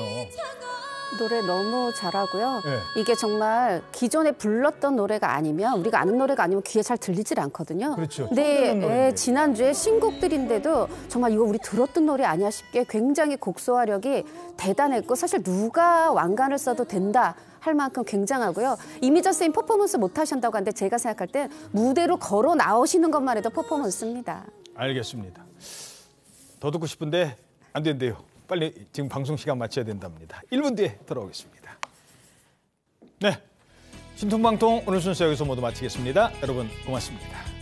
[SPEAKER 3] 노래 너무 잘하고요.
[SPEAKER 1] 네.
[SPEAKER 3] 이게 정말 기존에 불렀던 노래가 아니면 우리가 아는 노래가 아니면 귀에 잘 들리질 않거든요.
[SPEAKER 1] 그렇죠.
[SPEAKER 3] 근데 지난주에 신곡들인데도 정말 이거 우리 들었던 노래 아니야 싶게 굉장히 곡소화력이 대단했고 사실 누가 왕관을 써도 된다 할 만큼 굉장하고요. 이미자 선생님 퍼포먼스 못 하신다고 하는데 제가 생각할 때 무대로 걸어 나오시는 것만 해도 퍼포먼스입니다.
[SPEAKER 1] 알겠습니다. 더 듣고 싶은데 안 된대요. 빨리 지금 방송 시간 마쳐야 된답니다. 1분 뒤에 돌아오겠습니다. 네, 신통방통 오늘 순서 여기서 모두 마치겠습니다. 여러분 고맙습니다.